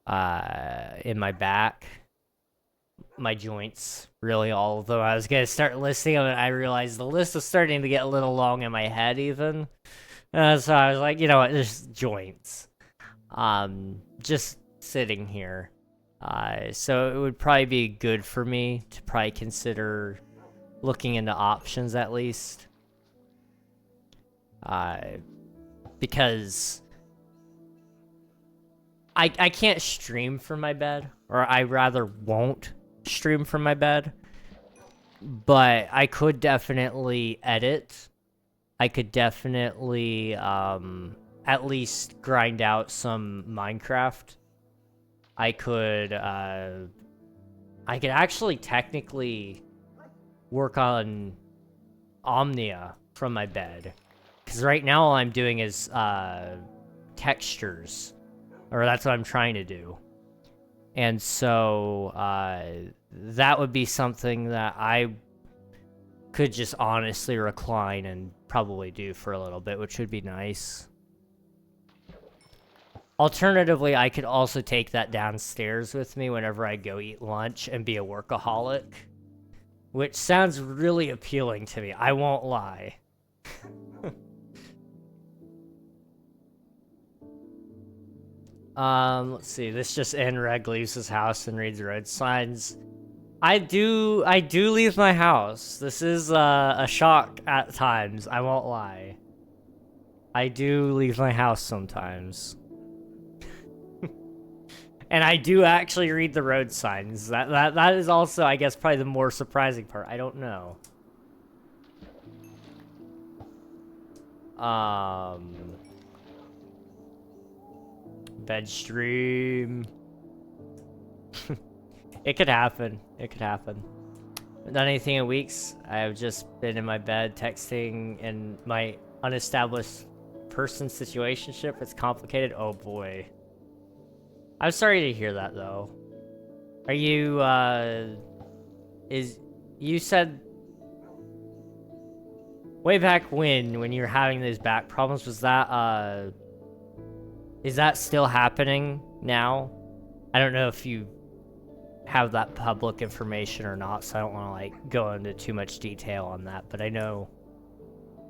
in my back, my joints, really, although I was gonna start listing them, and I realized the list was starting to get a little long in my head even. So I was like, you know what, just joints. Just sitting here. So it would probably be good for me to probably consider looking into options at least. Because I can't stream from my bed, or I rather won't stream from my bed, but I could definitely edit I could definitely at least grind out some Minecraft. I could actually technically work on Omnia from my bed. Because right now all I'm doing is textures. Or that's what I'm trying to do. And so that would be something that I could just honestly recline and probably do for a little bit, which would be nice. Alternatively, I could also take that downstairs with me whenever I go eat lunch and be a workaholic, which sounds really appealing to me, I won't lie. Let's see, this just in, Reg leaves his house and reads road signs. I do leave my house. This is a shock at times, I won't lie. I do leave my house sometimes. And I do actually read the road signs. That is also, I guess, probably the more surprising part. I don't know. Bed stream. It could happen. It could happen. Not done anything in weeks. I have just been in my bed texting in my unestablished person situationship. It's complicated. Oh boy. I'm sorry to hear that though. Are you you said way back when you were having those back problems, was that is that still happening now? I don't know if you have that public information or not, so I don't want to like go into too much detail on that, but I know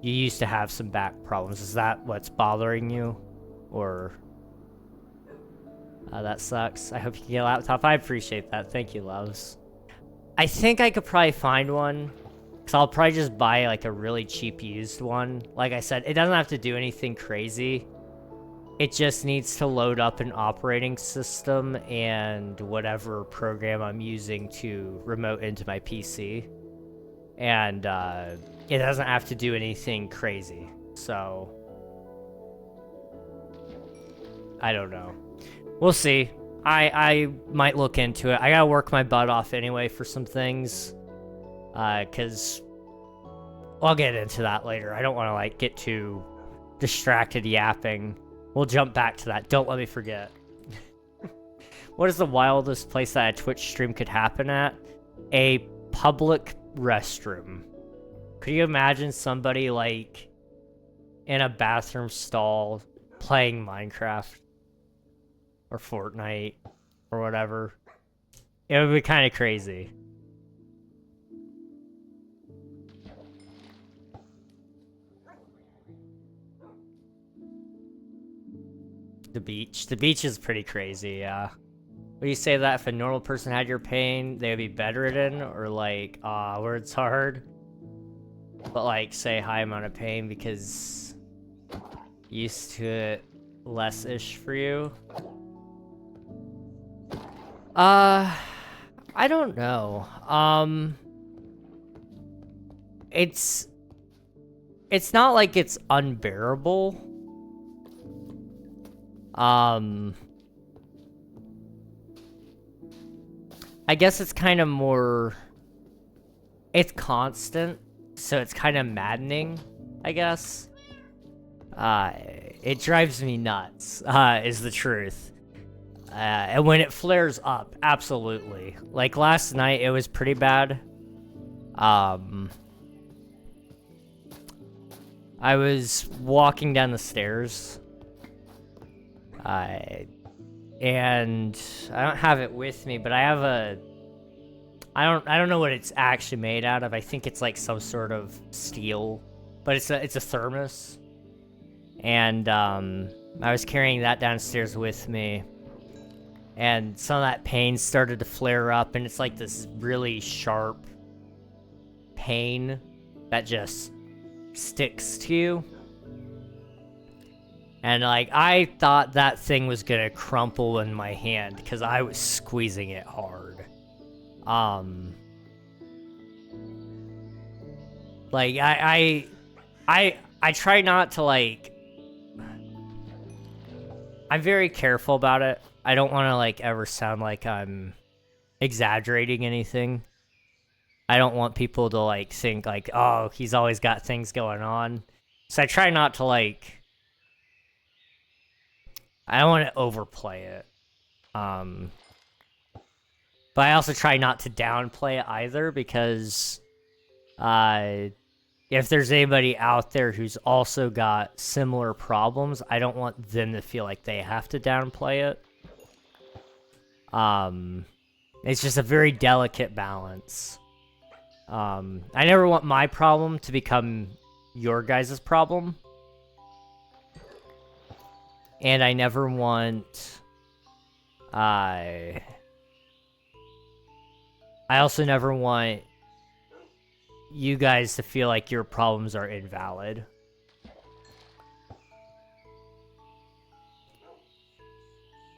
you used to have some back problems. Is that what's bothering you? Or that sucks. I hope you get a laptop. I appreciate that. Thank you, loves. I think I could probably find one, because I'll probably just buy like a really cheap used one. Like I said, it doesn't have to do anything crazy. It just needs to load up an operating system and whatever program I'm using to remote into my PC. And it doesn't have to do anything crazy. So I don't know. We'll see. I might look into it. I gotta work my butt off anyway for some things. Because I'll get into that later. I don't want to like get too distracted yapping. We'll jump back to that. Don't let me forget. What is the wildest place that a Twitch stream could happen at? A public restroom. Could you imagine somebody like in a bathroom stall playing Minecraft or Fortnite or whatever? It would be kind of crazy. The beach. The beach is pretty crazy, yeah. Would you say that if a normal person had your pain, they would be bedridden? Or like, where it's hard? But like, say high amount of pain because used to it less-ish for you? I don't know. It's not like it's unbearable. I guess it's kind of more, it's constant, so it's kind of maddening, I guess. It drives me nuts, is the truth. And when it flares up, absolutely. Like last night, it was pretty bad. I was walking down the stairs. And I don't have it with me, but I have a, I don't know what it's actually made out of. I think it's like some sort of steel, but it's a thermos. And I was carrying that downstairs with me, and some of that pain started to flare up, and it's like this really sharp pain that just sticks to you. And like, I thought that thing was gonna crumple in my hand because I was squeezing it hard. Like I I try not to, like... I'm very careful about it. I don't want to, like, ever sound like I'm exaggerating anything. I don't want people to, like, think, like, oh, he's always got things going on. So I try not to, like... I don't want to overplay it. But I also try not to downplay it either, because... if there's anybody out there who's also got similar problems, I don't want them to feel like they have to downplay it. It's just a very delicate balance. I never want my problem to become your guys' problem. And I never want... I also never want you guys to feel like your problems are invalid.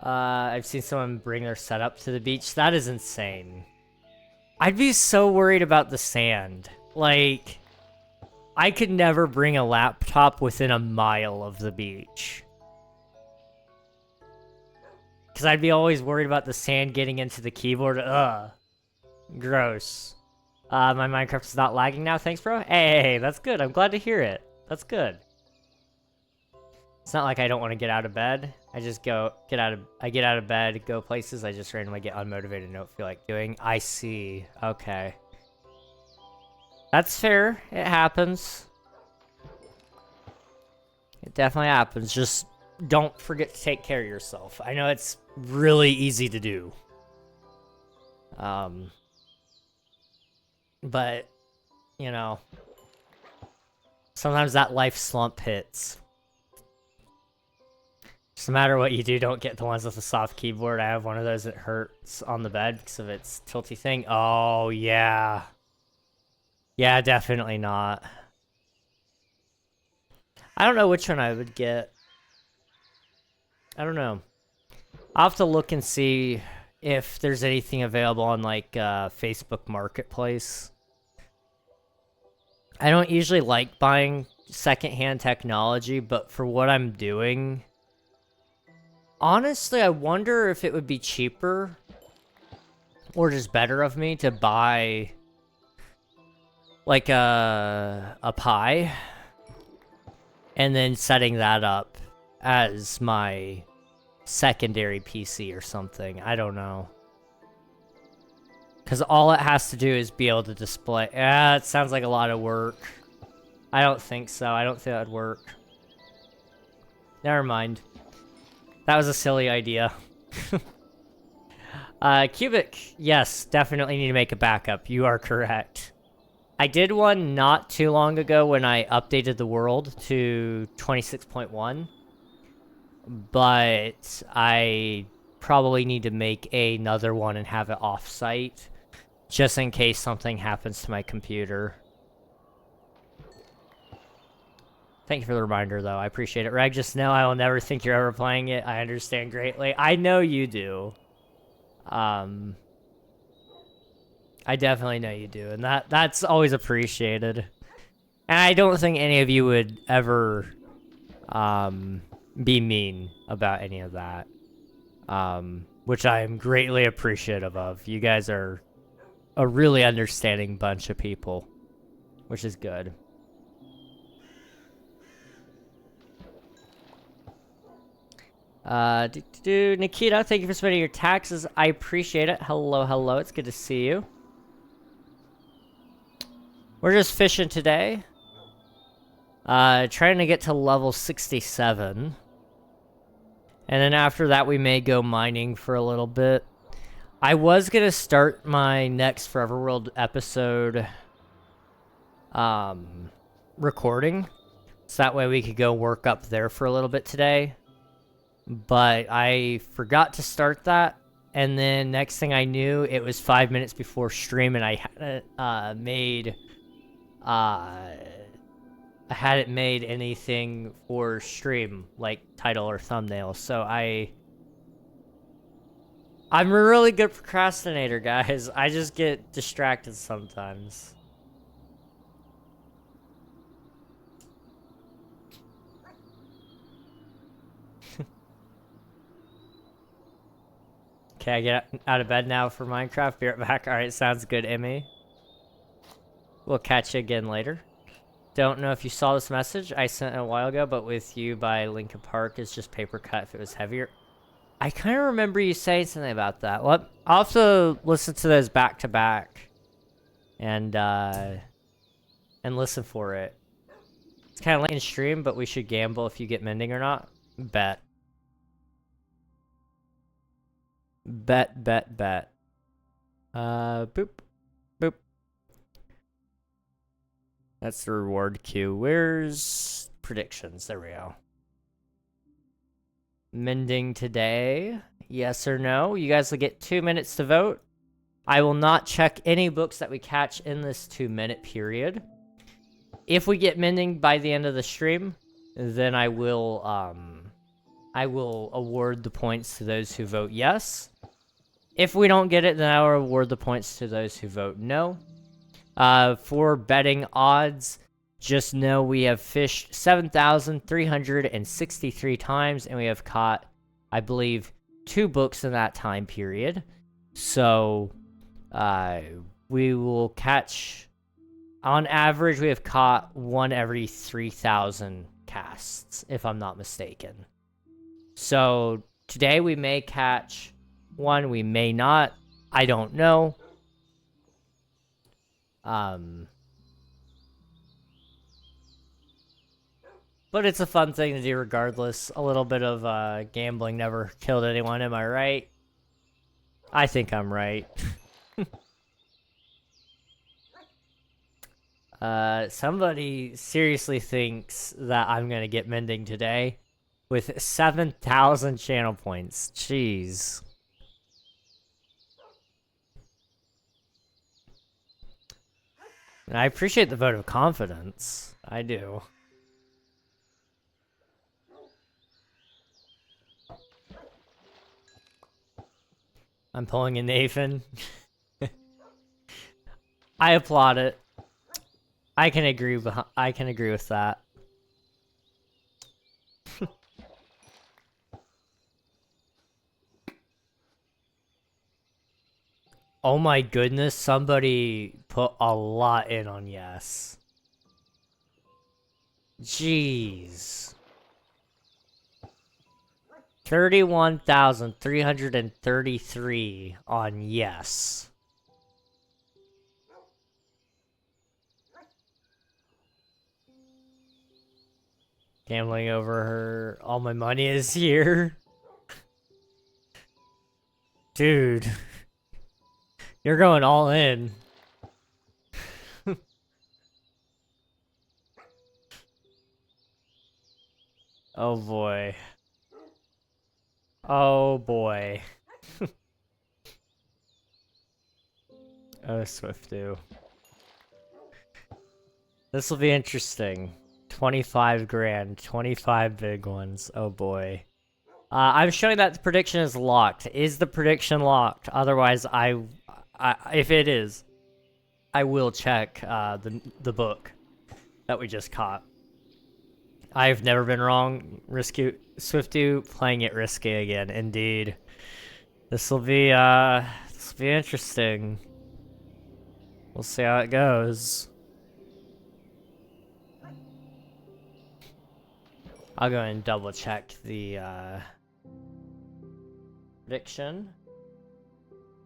I've seen someone bring their setup to the beach. That is insane. I'd be so worried about the sand. Like, I could never bring a laptop within a mile of the beach. Because I'd be always worried about the sand getting into the keyboard. Ugh. Gross. My Minecraft is not lagging now. Thanks, bro. Hey, that's good. I'm glad to hear it. That's good. It's not like I don't want to get out of bed. I just get out of bed, go places I just randomly get unmotivated and don't feel like doing. I see. Okay. That's fair. It happens. It definitely happens. Just don't forget to take care of yourself. I know it's really easy to do. But, you know, sometimes that life slump hits. Just no matter what you do, don't get the ones with the soft keyboard. I have one of those that hurts on the bed because of its tilty thing. Oh, yeah. Yeah, definitely not. I don't know which one I would get. I don't know. I'll have to look and see if there's anything available on, like, Facebook Marketplace. I don't usually like buying secondhand technology, but for what I'm doing... Honestly, I wonder if it would be cheaper or just better of me to buy like a Pi and then setting that up as my secondary PC or something. I don't know. Because all it has to do is be able to display. It sounds like a lot of work. I don't think so. I don't think that would work. Never mind. That was a silly idea. Cubic, yes, definitely need to make a backup. You are correct. I did one not too long ago when I updated the world to 26.1. But I probably need to make another one and have it off-site. Just in case something happens to my computer. Thank you for the reminder, though. I appreciate it. Reg, just know I will never think you're ever playing it. I understand greatly. I know you do. I definitely know you do. And that's always appreciated. And I don't think any of you would ever be mean about any of that. Which I am greatly appreciative of. You guys are a really understanding bunch of people. Which is good. Nikita, thank you for submitting your taxes. I appreciate it. Hello, hello. It's good to see you. We're just fishing today. Trying to get to level 67. And then after that, we may go mining for a little bit. I was going to start my next Forever World episode recording. So that way we could go work up there for a little bit today. But I forgot to start that, and then next thing I knew, it was 5 minutes before stream, and I hadn't made anything for stream, like title or thumbnail, so I'm a really good procrastinator, guys. I just get distracted sometimes. Okay, I get out of bed now for Minecraft. Be right back. Alright, sounds good, Emmy. We'll catch you again later. Don't know if you saw this message I sent a while ago, but with you by Linkin Park is just paper cut if it was heavier. I kind of remember you saying something about that. Well, I'll have to listen to those back to back and listen for it. It's kind of late in stream, but we should gamble if you get mending or not. Bet. Bet. Boop. Boop. That's the reward queue. Where's predictions? There we go. Mending today. Yes or no? You guys will get 2 minutes to vote. I will not check any books that we catch in this 2-minute period. If we get mending by the end of the stream, then I will award the points to those who vote yes. If we don't get it, then I will award the points to those who vote no. For betting odds, just know we have fished 7,363 times, and we have caught, I believe, 2 books in that time period. So, we will catch, on average, we have caught 1 every 3,000 casts, if I'm not mistaken. So, today we may catch 1, we may not. I don't know. But it's a fun thing to do regardless. A little bit of gambling never killed anyone, am I right? I think I'm right. Somebody seriously thinks that I'm gonna get mending today with 7,000 channel points. Jeez. And I appreciate the vote of confidence. I do. I'm pulling a Nathan. I applaud it. I can agree with that. Oh my goodness, somebody put a lot in on yes. Jeez. 31,333 on yes. Gambling over her. All my money is here. Dude. You're going all in. Oh boy. Oh boy. Oh, Swiftu. This will be interesting. 25 grand, 25 big ones. Oh boy. I'm showing that the prediction is locked. Is the prediction locked? Otherwise, if it is, I will check the book that we just caught. I've never been wrong. Swiftu playing it risky again. Indeed. This will be interesting. We'll see how it goes. I'll go and double check the prediction.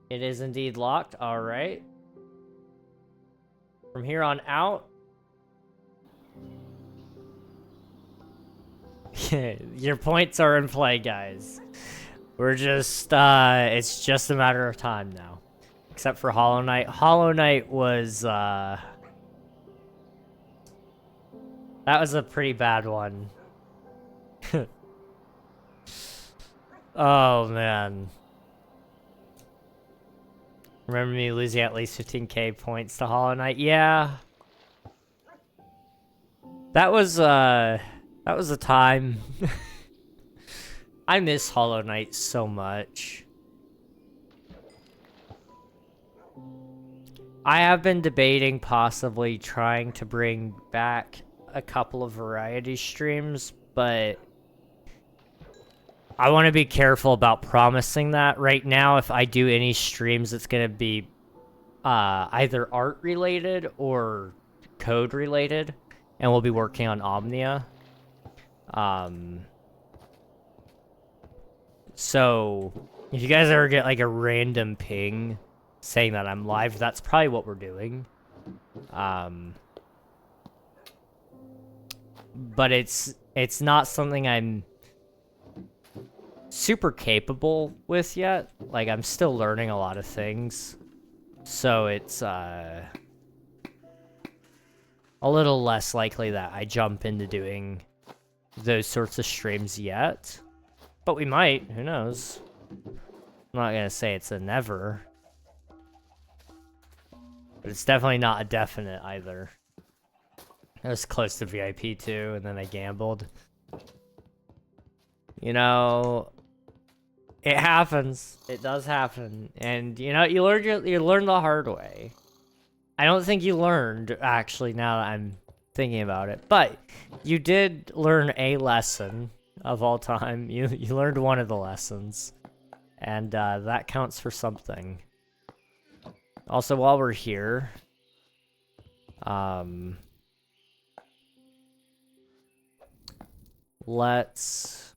It is indeed locked. All right. From here on out, your points are in play, guys. We're just, it's just a matter of time now. Except for Hollow Knight. Hollow Knight was, that was a pretty bad one. Oh, man. Remember me losing at least 15k points to Hollow Knight? Yeah. That was a time. I miss Hollow Knight so much. I have been debating possibly trying to bring back a couple of variety streams, but I want to be careful about promising that right now. If I do any streams, it's going to be either art related or code related, and we'll be working on Omnia. So if you guys ever get like a random ping saying that I'm live, that's probably what we're doing. But it's not something I'm super capable with yet. Like, I'm still learning a lot of things. So it's a little less likely that I jump into doing those sorts of streams yet. But we might, who knows? I'm not gonna say it's a never. But it's definitely not a definite either. I was close to VIP too, and then I gambled. You know, it happens. It does happen. And you know, you learn the hard way. I don't think you learned, actually, now that I'm thinking about it. But you did learn a lesson of all time. You learned one of the lessons. And that counts for something. Also, while we're here, let's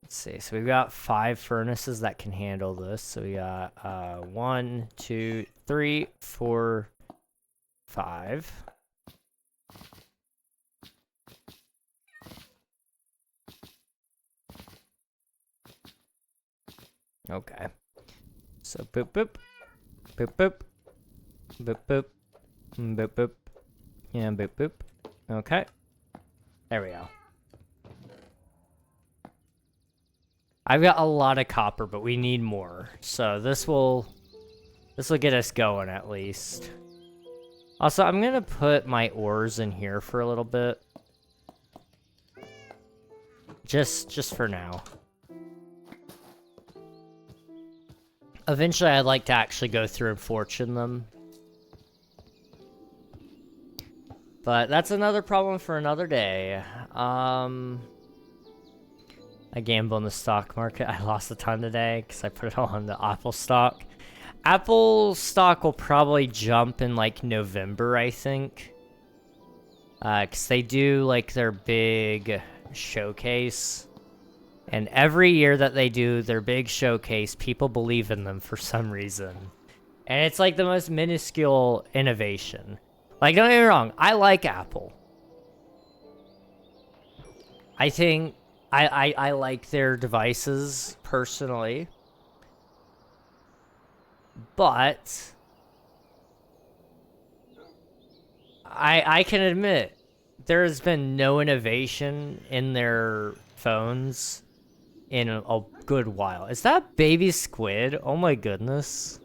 see. So we've got 5 furnaces that can handle this. So we got 1, 2, 3, 4, 5. Okay. So boop boop. Boop boop. Boop boop. Boop boop. Yeah, boop boop. Okay. There we go. I've got a lot of copper, but we need more. So this will get us going at least. Also, I'm gonna put my ores in here for a little bit. Just for now. Eventually, I'd like to actually go through and fortune them. But that's another problem for another day. I gambled in the stock market. I lost a ton today because I put it all on the Apple stock. Apple stock will probably jump in like November, I think. Because they do like their big showcase. And every year that they do their big showcase, people believe in them for some reason. And it's like the most minuscule innovation. Like, don't get me wrong, I like Apple. I think I like their devices personally. But I can admit there has been no innovation in their phones in a good while. Is that baby squid? Oh my goodness.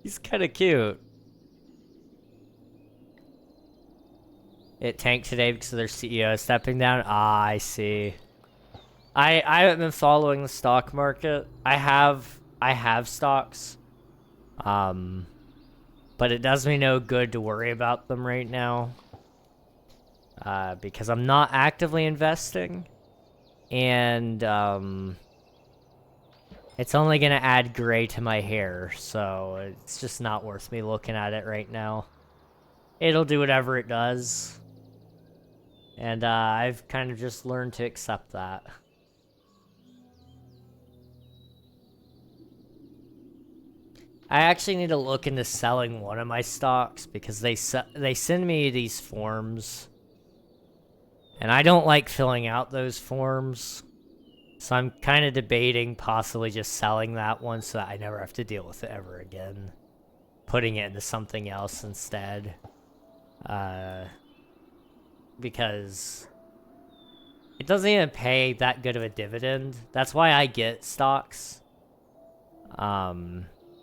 He's kind of cute. It tanked today because of their CEO stepping down. Ah, I see. I haven't been following the stock market. I have stocks. But it does me no good to worry about them right now. Because I'm not actively investing. And it's only gonna add gray to my hair, so it's just not worth me looking at it right now. It'll do whatever it does. And I've kind of just learned to accept that. I actually need to look into selling one of my stocks because they send me these forms. And I don't like filling out those forms. So I'm kind of debating possibly just selling that one so that I never have to deal with it ever again. Putting it into something else instead. Because it doesn't even pay that good of a dividend. That's why I get stocks.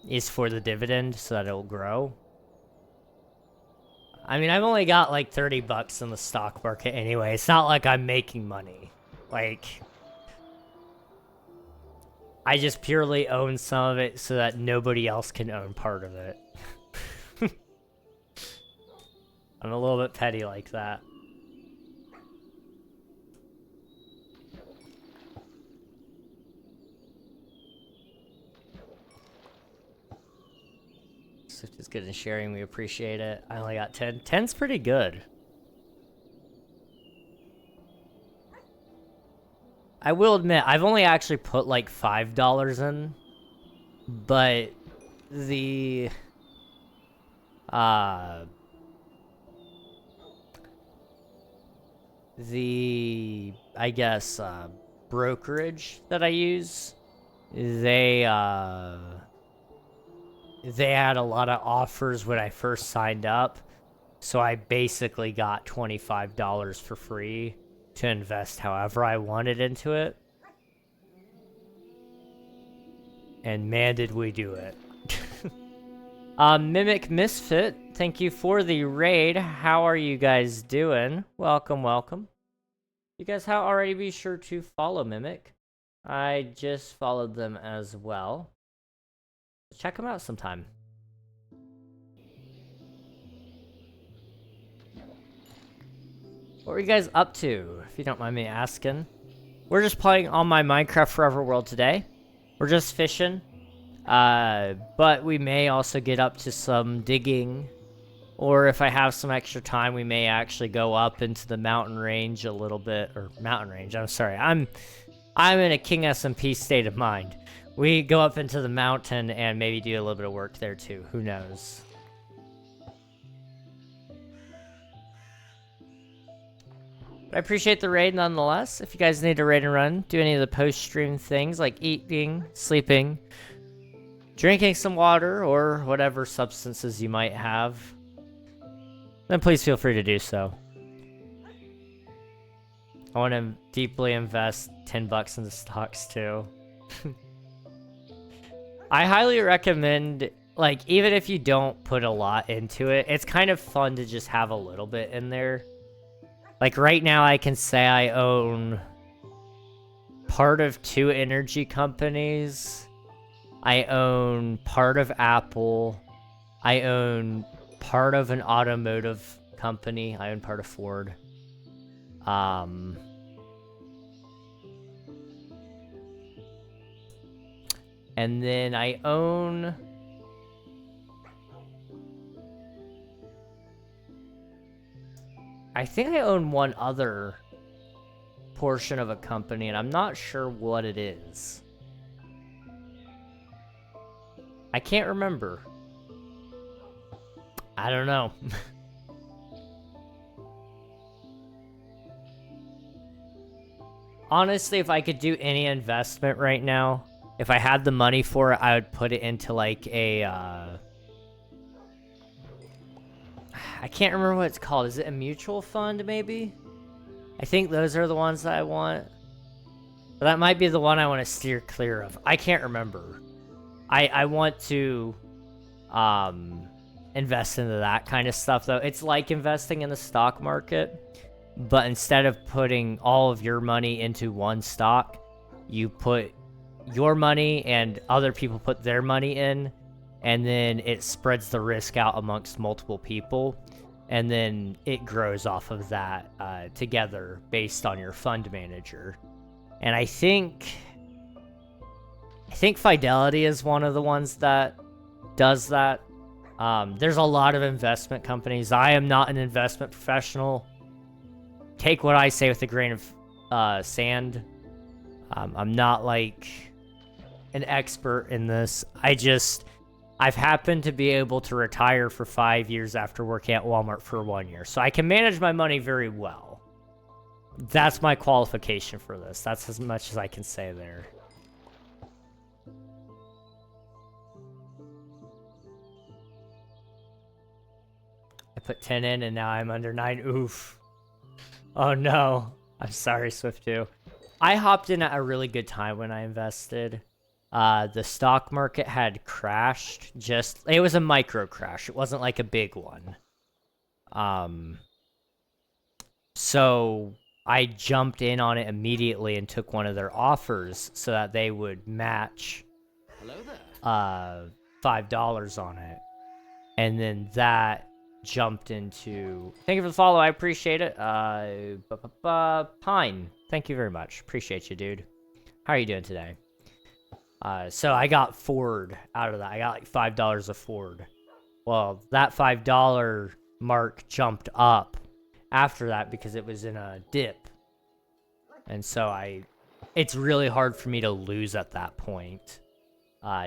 Is for the dividend so that it'll grow. I mean, I've only got like 30 bucks in the stock market anyway. It's not like I'm making money. Like, I just purely own some of it so that nobody else can own part of it. I'm a little bit petty like that. Swift is good in sharing. We appreciate it. I only got 10. 10's pretty good. I will admit, I've only actually put like $5 in, but the I guess brokerage that I use, they had a lot of offers when I first signed up, so I basically got $25 for free to invest however I wanted into it. And man, did we do it. Mimic Misfit, thank you for the raid. How are you guys doing? Welcome, welcome. You guys have already be sure to follow Mimic. I just followed them as well. Check them out sometime. What were you guys up to, if you don't mind me asking? We're just playing on my Minecraft Forever world today. We're just fishing. But we may also get up to some digging. Or if I have some extra time, we may actually go up into the mountain range a little bit. Or mountain range, I'm sorry. I'm in a King SMP state of mind. We go up into the mountain and maybe do a little bit of work there too. Who knows? But I appreciate the raid nonetheless. If you guys need a raid and run, do any of the post-stream things like eating, sleeping, drinking some water, or whatever substances you might have, then please feel free to do so. I want to deeply invest $10 into stocks too. I highly recommend, like, even if you don't put a lot into it, it's kind of fun to just have a little bit in there. Like, right now I can say I own part of 2 energy companies. I own part of Apple. I own part of an automotive company. I own part of Ford. And then I own... I think I own one other portion of a company, and I'm not sure what it is. I can't remember. I don't know. Honestly, if I could do any investment right now, if I had the money for it, I would put it into like a, I can't remember what it's called. Is it a mutual fund, maybe? I think those are the ones that I want. But that might be the one I want to steer clear of. I can't remember. I want to invest into that kind of stuff, though. It's like investing in the stock market, but instead of putting all of your money into one stock, you put your money and other people put their money in, and then it spreads the risk out amongst multiple people, and then it grows off of that together based on your fund manager. And I think Fidelity is one of the ones that does that. There's a lot of investment companies. I am not an investment professional. Take what I say with a grain of sand. I'm not like an expert in this. I've happened to be able to retire for 5 years after working at Walmart for 1 year. So I can manage my money very well. That's my qualification for this. That's as much as I can say there. I put 10 in and now I'm under 9. Oof. Oh no. I'm sorry, Swift2. I hopped in at a really good time when I invested. The stock market had crashed. It was a micro crash. It wasn't like a big one. So I jumped in on it immediately and took one of their offers so that they would match $5 on it. And then that jumped into... Thank you for the follow. I appreciate it. Pine. Thank you very much. Appreciate you, dude. How are you doing today? So I got Ford out of that. I got like $5 a Ford. Well, that $5 mark jumped up after that because it was in a dip. And so it's really hard for me to lose at that point,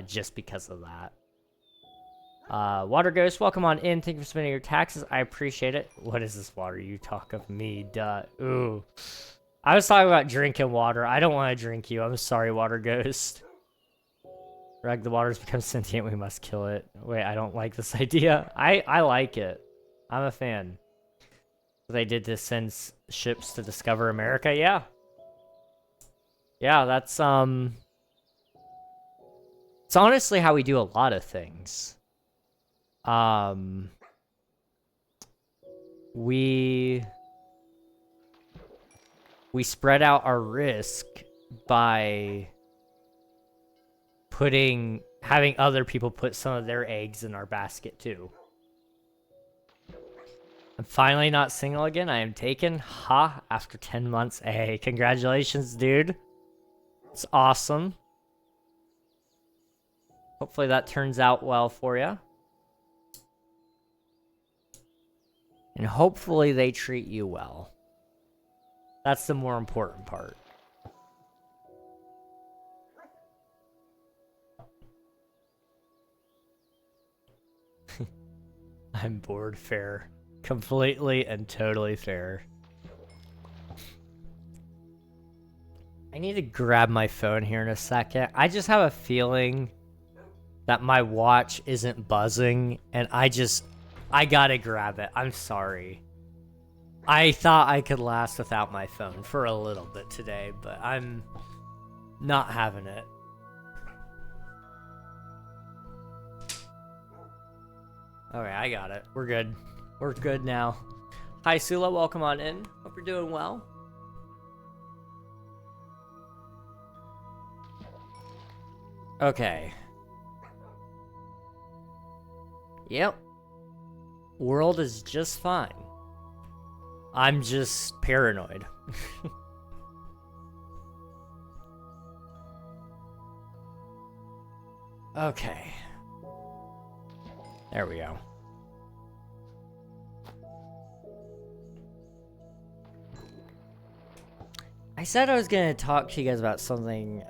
just because of that. Water Ghost, welcome on in. Thank you for spending your taxes. I appreciate it. What is this water? You talk of me, duh. Ooh. I was talking about drinking water. I don't want to drink you. I'm sorry, Water Ghost. Reg, the water's become sentient. We must kill it. Wait, I don't like this idea. I like it. I'm a fan. They did to send ships to discover America. Yeah. Yeah, that's, it's honestly how we do a lot of things. We spread out our risk by having other people put some of their eggs in our basket too. I'm finally not single again. I am taken. Ha, after 10 months. Hey, congratulations, dude. It's awesome. Hopefully that turns out well for you. And hopefully they treat you well. That's the more important part. I'm bored. Fair. Completely and totally fair. I need to grab my phone here in a second. I just have a feeling that my watch isn't buzzing, and I gotta grab it. I'm sorry. I thought I could last without my phone for a little bit today, but I'm not having it. Okay, I got it. We're good. We're good now. Hi, Sula. Welcome on in. Hope you're doing well. Okay. Yep. World is just fine. I'm just paranoid. Okay. There we go. I said I was going to talk to you guys about something.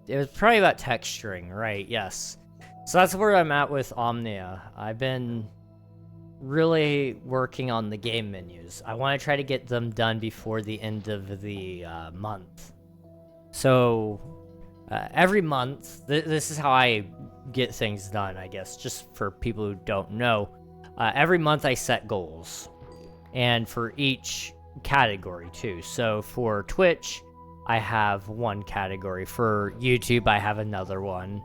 It was probably about texturing, right? Yes. So that's where I'm at with Omnia. I've been really working on the game menus. I want to try to get them done before the end of the month. So every month, this is how I get things done, I guess, just for people who don't know. Every month I set goals, and for each category too. So for Twitch, I have one category. For YouTube, I have another one.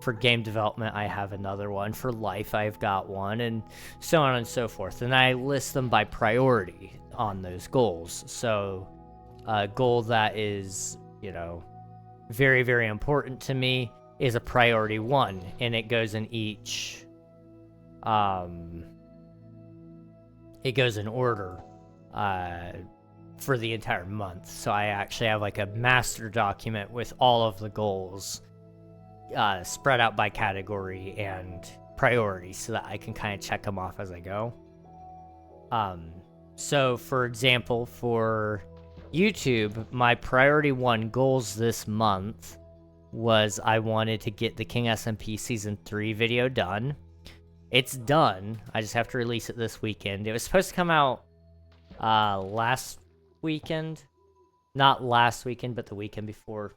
For game development, I have another one. For life, I've got one, and so on and so forth. And I list them by priority on those goals. So a goal that is, you know, very, very important to me is a priority 1, and it goes in each, it goes in order for the entire month. So I actually have like a master document with all of the goals spread out by category and priority so that I can kind of check them off as I go. So for example, for YouTube, my priority 1 goals this month was I wanted to get the King SMP Season 3 video done. It's done. I just have to release it this weekend. It was supposed to come out last weekend. Not last weekend, but the weekend before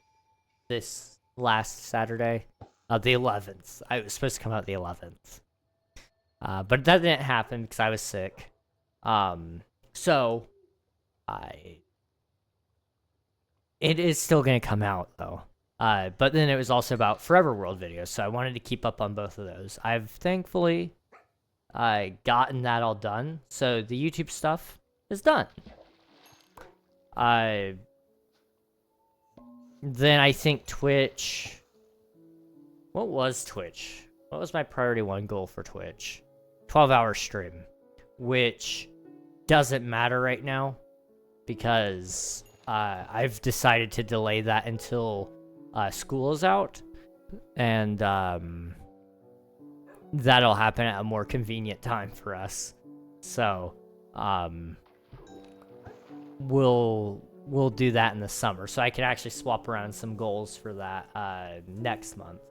this last Saturday, the 11th. I was supposed to come out the 11th. But that didn't happen because I was sick. So it is still going to come out though. But then it was also about Forever World videos, so I wanted to keep up on both of those. I've thankfully gotten that all done, so the YouTube stuff is done. Then I think Twitch... What was Twitch? What was my priority 1 goal for Twitch? 12-hour stream. which doesn't matter right now because I've decided to delay that until school is out, and that'll happen at a more convenient time for us. So we'll do that in the summer, so I can actually swap around some goals for that next month.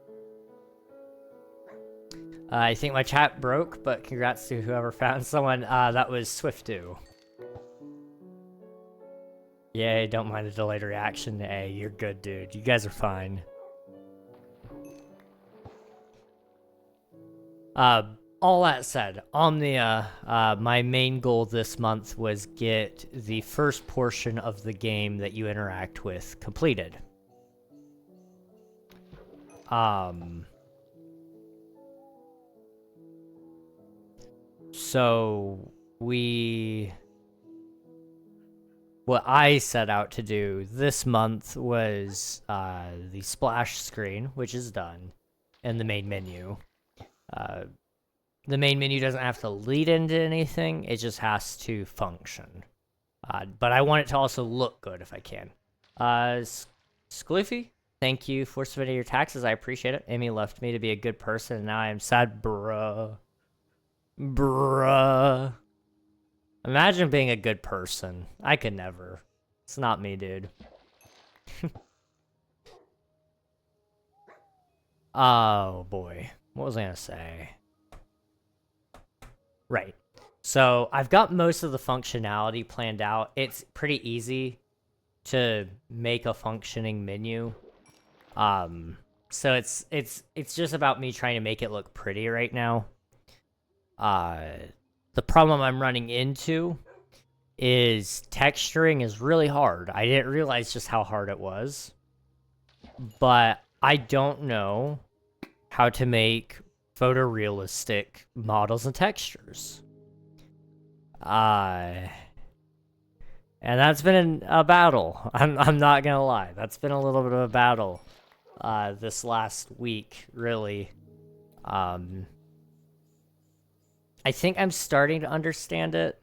I think my chat broke, but congrats to whoever found someone. That was Swiftu. Yay, don't mind the delayed reaction. Hey, you're good, dude. You guys are fine. All that said, Omnia, my main goal this month was get the first portion of the game that you interact with completed. So what I set out to do this month was the splash screen, which is done, and the main menu. The main menu doesn't have to lead into anything, it just has to function. But I want it to also look good if I can. Skliffy, thank you for submitting your taxes, I appreciate it. Amy left me to be a good person, and now I am sad, bruh. Bruh. Imagine being a good person. I could never. It's not me, dude. Oh, boy. What was I gonna say? Right. So, I've got most of the functionality planned out. It's pretty easy to make a functioning menu. So it's just about me trying to make it look pretty right now. The problem I'm running into is texturing is really hard. I didn't realize just how hard it was, but I don't know how to make photorealistic models and textures. And that's been a battle. I'm not gonna lie. That's been a little bit of a battle this last week, really. I think I'm starting to understand it,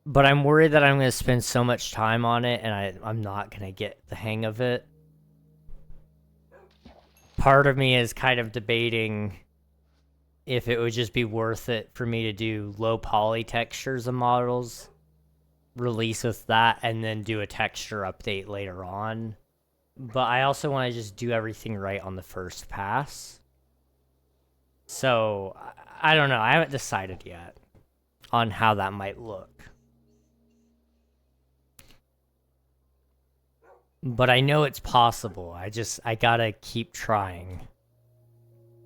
but I'm worried that I'm going to spend so much time on it and I'm not going to get the hang of it. Part of me is kind of debating if it would just be worth it for me to do low poly textures and models, release with that, and then do a texture update later on. But I also want to just do everything right on the first pass. So, I don't know. I haven't decided yet on how that might look. But I know it's possible. I gotta keep trying.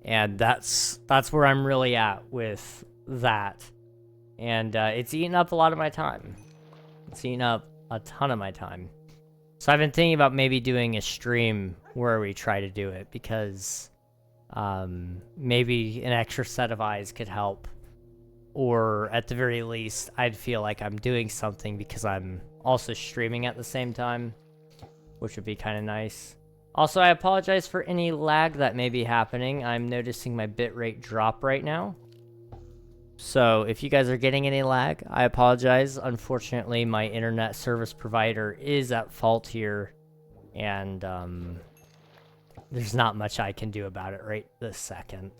And that's where I'm really at with that. And it's eating up a lot of my time. It's eating up a ton of my time. So I've been thinking about maybe doing a stream where we try to do it, because maybe an extra set of eyes could help, or at the very least I'd feel like I'm doing something because I'm also streaming at the same time, which would be kind of nice. Also, I apologize for any lag that may be happening. I'm noticing my bitrate drop right now, so if you guys are getting any lag, I apologize. Unfortunately, my internet service provider is at fault here, and there's not much I can do about it right this second.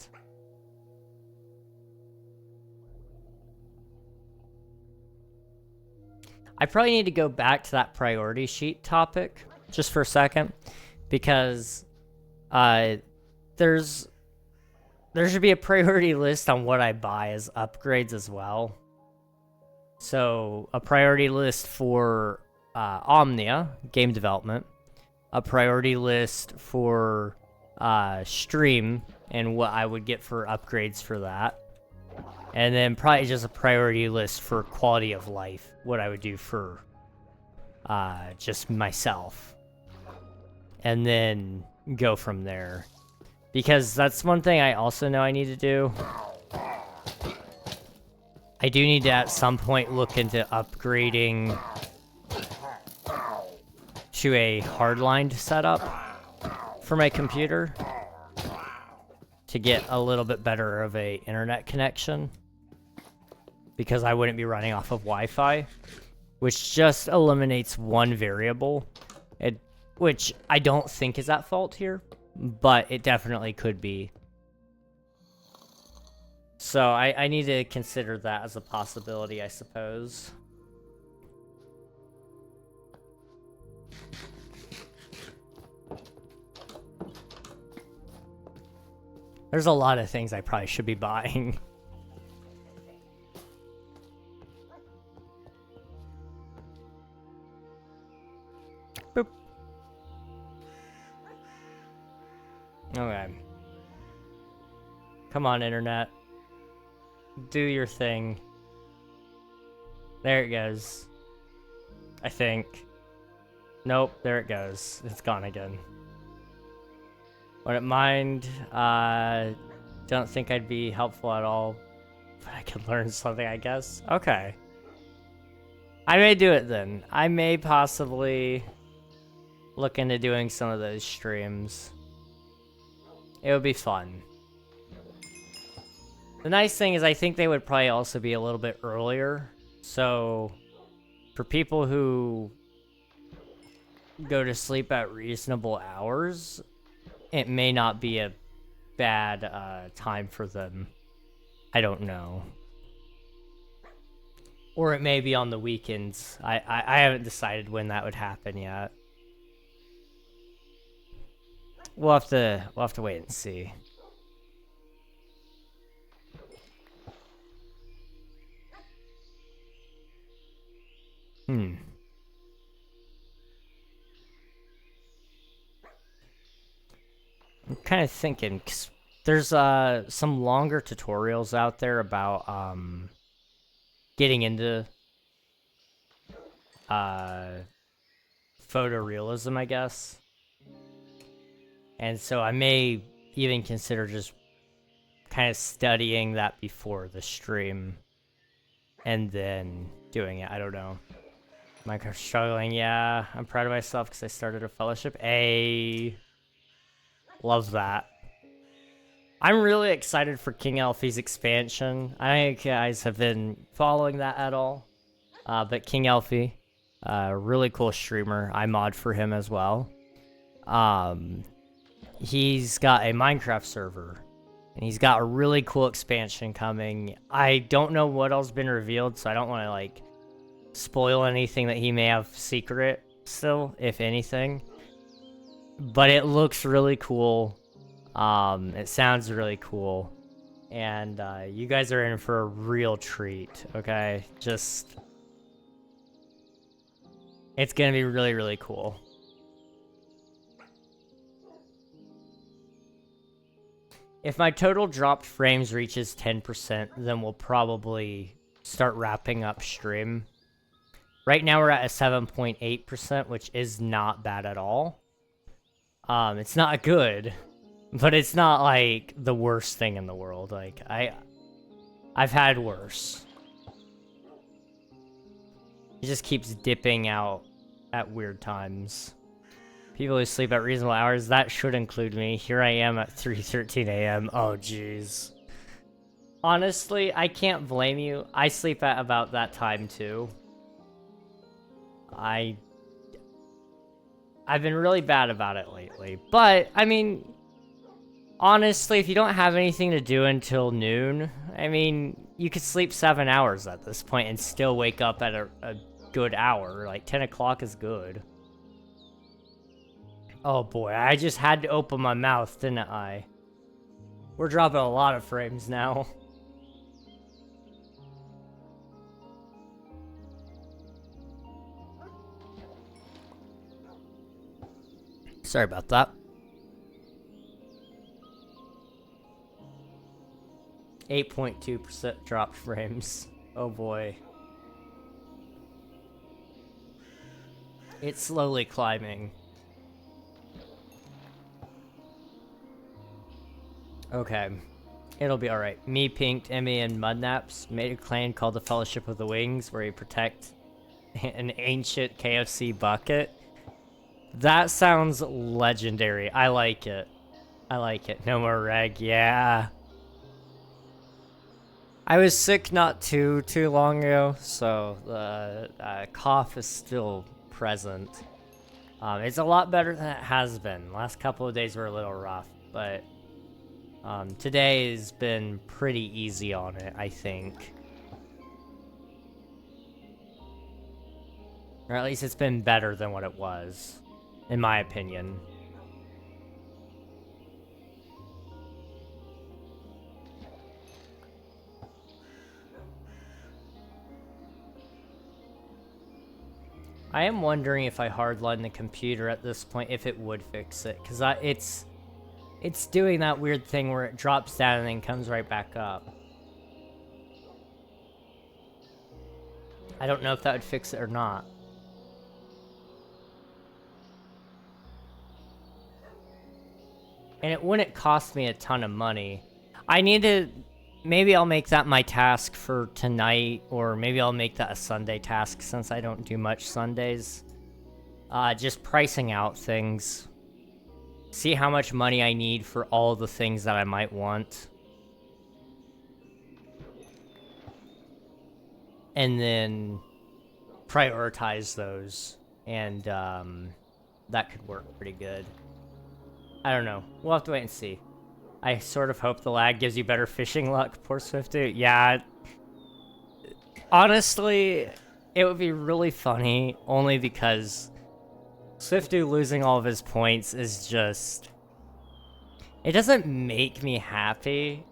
I probably need to go back to that priority sheet topic just for a second, because there should be a priority list on what I buy as upgrades as well. So a priority list for Omnia, game development, a priority list for stream and what I would get for upgrades for that, and then probably just a priority list for quality of life, what I would do for just myself, and then go from there, because that's one thing I also know I need to do. I do need to at some point look into upgrading to a hardlined setup for my computer to get a little bit better of a internet connection. because I wouldn't be running off of Wi-Fi, which just eliminates one variable, which I don't think is at fault here, but it definitely could be. So I need to consider that as a possibility, I suppose. There's a lot of things I probably should be buying. Boop. Okay. Come on, internet. Do your thing. There it goes. I think. Nope, there it goes. It's gone again. Wouldn't mind. Don't think I'd be helpful at all. But I could learn something, I guess. Okay. I may do it then. I may possibly look into doing some of those streams. It would be fun. The nice thing is I think they would probably also be a little bit earlier. So for people who go to sleep at reasonable hours, it may not be a bad time for them. I don't know. Or it may be on the weekends. I haven't decided when that would happen yet. We'll have to wait and see. I'm kind of thinking, 'cause there's some longer tutorials out there about getting into photorealism, I guess. And so I may even consider just kind of studying that before the stream and then doing it. I don't know. Minecraft struggling, yeah. I'm proud of myself because I started a fellowship. Love that. I'm really excited for King Alfie's expansion. I don't know if you guys have been following that at all. But King Alfie, really cool streamer. I mod for him as well. He's got a Minecraft server. And he's got a really cool expansion coming. I don't know what else has been revealed, so I don't want to, like, spoil anything that he may have secret still, if anything. But it looks really cool. It sounds really cool. And you guys are in for a real treat, okay? Just... it's gonna be really, really cool. If my total dropped frames reaches 10%, then we'll probably start wrapping up stream. Right now we're at a 7.8%, which is not bad at all. It's not good, but it's not like the worst thing in the world. Like I've had worse. It just keeps dipping out at weird times. People who sleep at reasonable hours, that should include me. Here I am at 3:13 a.m. Oh, jeez. Honestly, I can't blame you. I sleep at about that time, too. I've been really bad about it lately. But, I mean, honestly, if you don't have anything to do until noon, I mean, you could sleep 7 hours at this point and still wake up at a good hour. Like, 10 o'clock is good. Oh boy, I just had to open my mouth, didn't I? We're dropping a lot of frames now. Sorry about that. 8.2% drop frames. Oh boy. It's slowly climbing. Okay. It'll be alright. Me, Pinked, Emmy, and Mudnaps made a clan called the Fellowship of the Wings where we protect an ancient KFC bucket. That sounds legendary. I like it. I like it. No more reg. Yeah. I was sick not too long ago, so the cough is still present. It's a lot better than it has been. Last couple of days were a little rough, but today has been pretty easy on it, I think. Or at least it's been better than what it was, in my opinion. I am wondering if I hardline the computer at this point, if it would fix it, because it's doing that weird thing where it drops down and then comes right back up. I don't know if that would fix it or not. And it wouldn't cost me a ton of money. I need to... Maybe I'll make that my task for tonight, or maybe I'll make that a Sunday task since I don't do much Sundays. Just pricing out things. See how much money I need for all the things that I might want. And then prioritize those. And that could work pretty good. I don't know. We'll have to wait and see. I sort of hope the lag gives you better fishing luck, poor Swifty. Yeah. Honestly, it would be really funny, only because Swifty losing all of his points is just... It doesn't make me happy,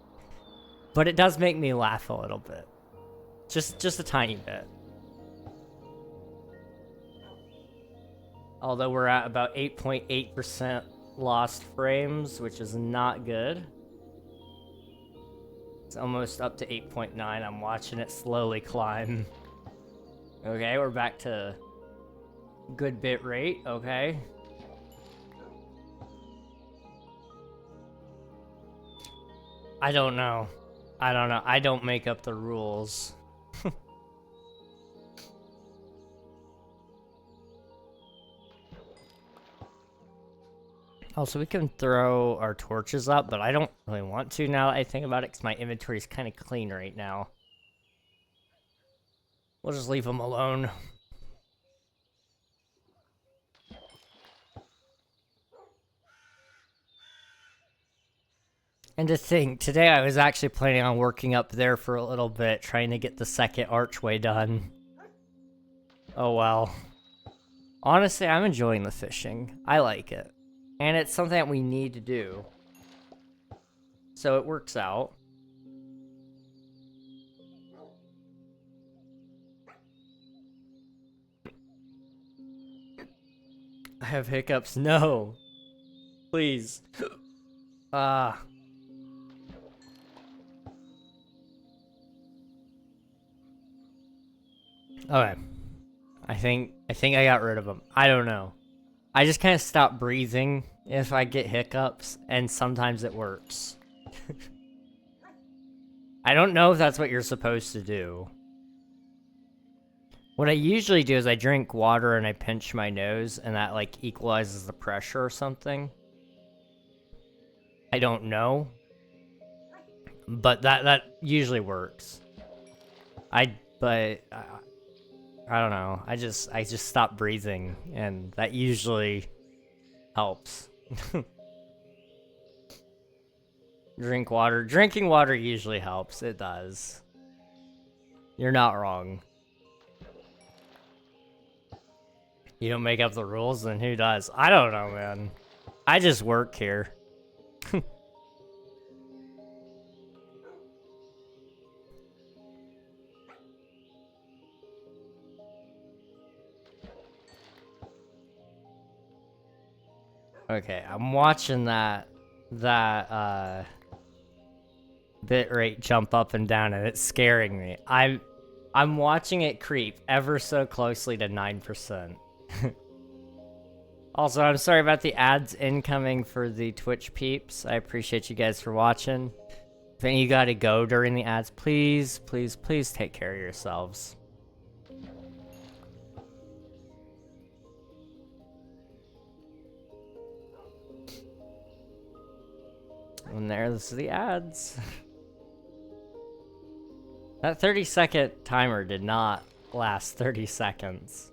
but it does make me laugh a little bit. Just a tiny bit. Although we're at about 8.8% lost frames, which is not good. It's almost up to 8.9. I'm watching it slowly climb. Okay, we're back to good bit rate. Okay. I don't know. I don't make up the rules. Also, we can throw our torches up, but I don't really want to now that I think about it, because my inventory is kind of clean right now. We'll just leave them alone. And to think, today I was actually planning on working up there for a little bit, trying to get the second archway done. Oh well. Honestly, I'm enjoying the fishing. I like it. And it's something that we need to do. So it works out. I have hiccups. No. Please. Okay. I think I got rid of them. I don't know. I just kind of stop breathing if I get hiccups, and sometimes it works. I don't know if that's what you're supposed to do. What I usually do is I drink water and I pinch my nose, and that, like, equalizes the pressure or something. I don't know. But that usually works. But I don't know. I just stop breathing, and that usually helps. Drink water. Drinking water usually helps. It does. You're not wrong. You don't make up the rules, then who does? I don't know, man. I just work here. Okay, I'm watching that bit rate jump up and down, and it's scaring me. I'm watching it creep ever so closely to 9%. Also, I'm sorry about the ads incoming for the Twitch peeps. I appreciate you guys for watching. If any of you gotta go during the ads, please, please, please take care of yourselves. And there's the ads. That 30-second timer did not last 30 seconds.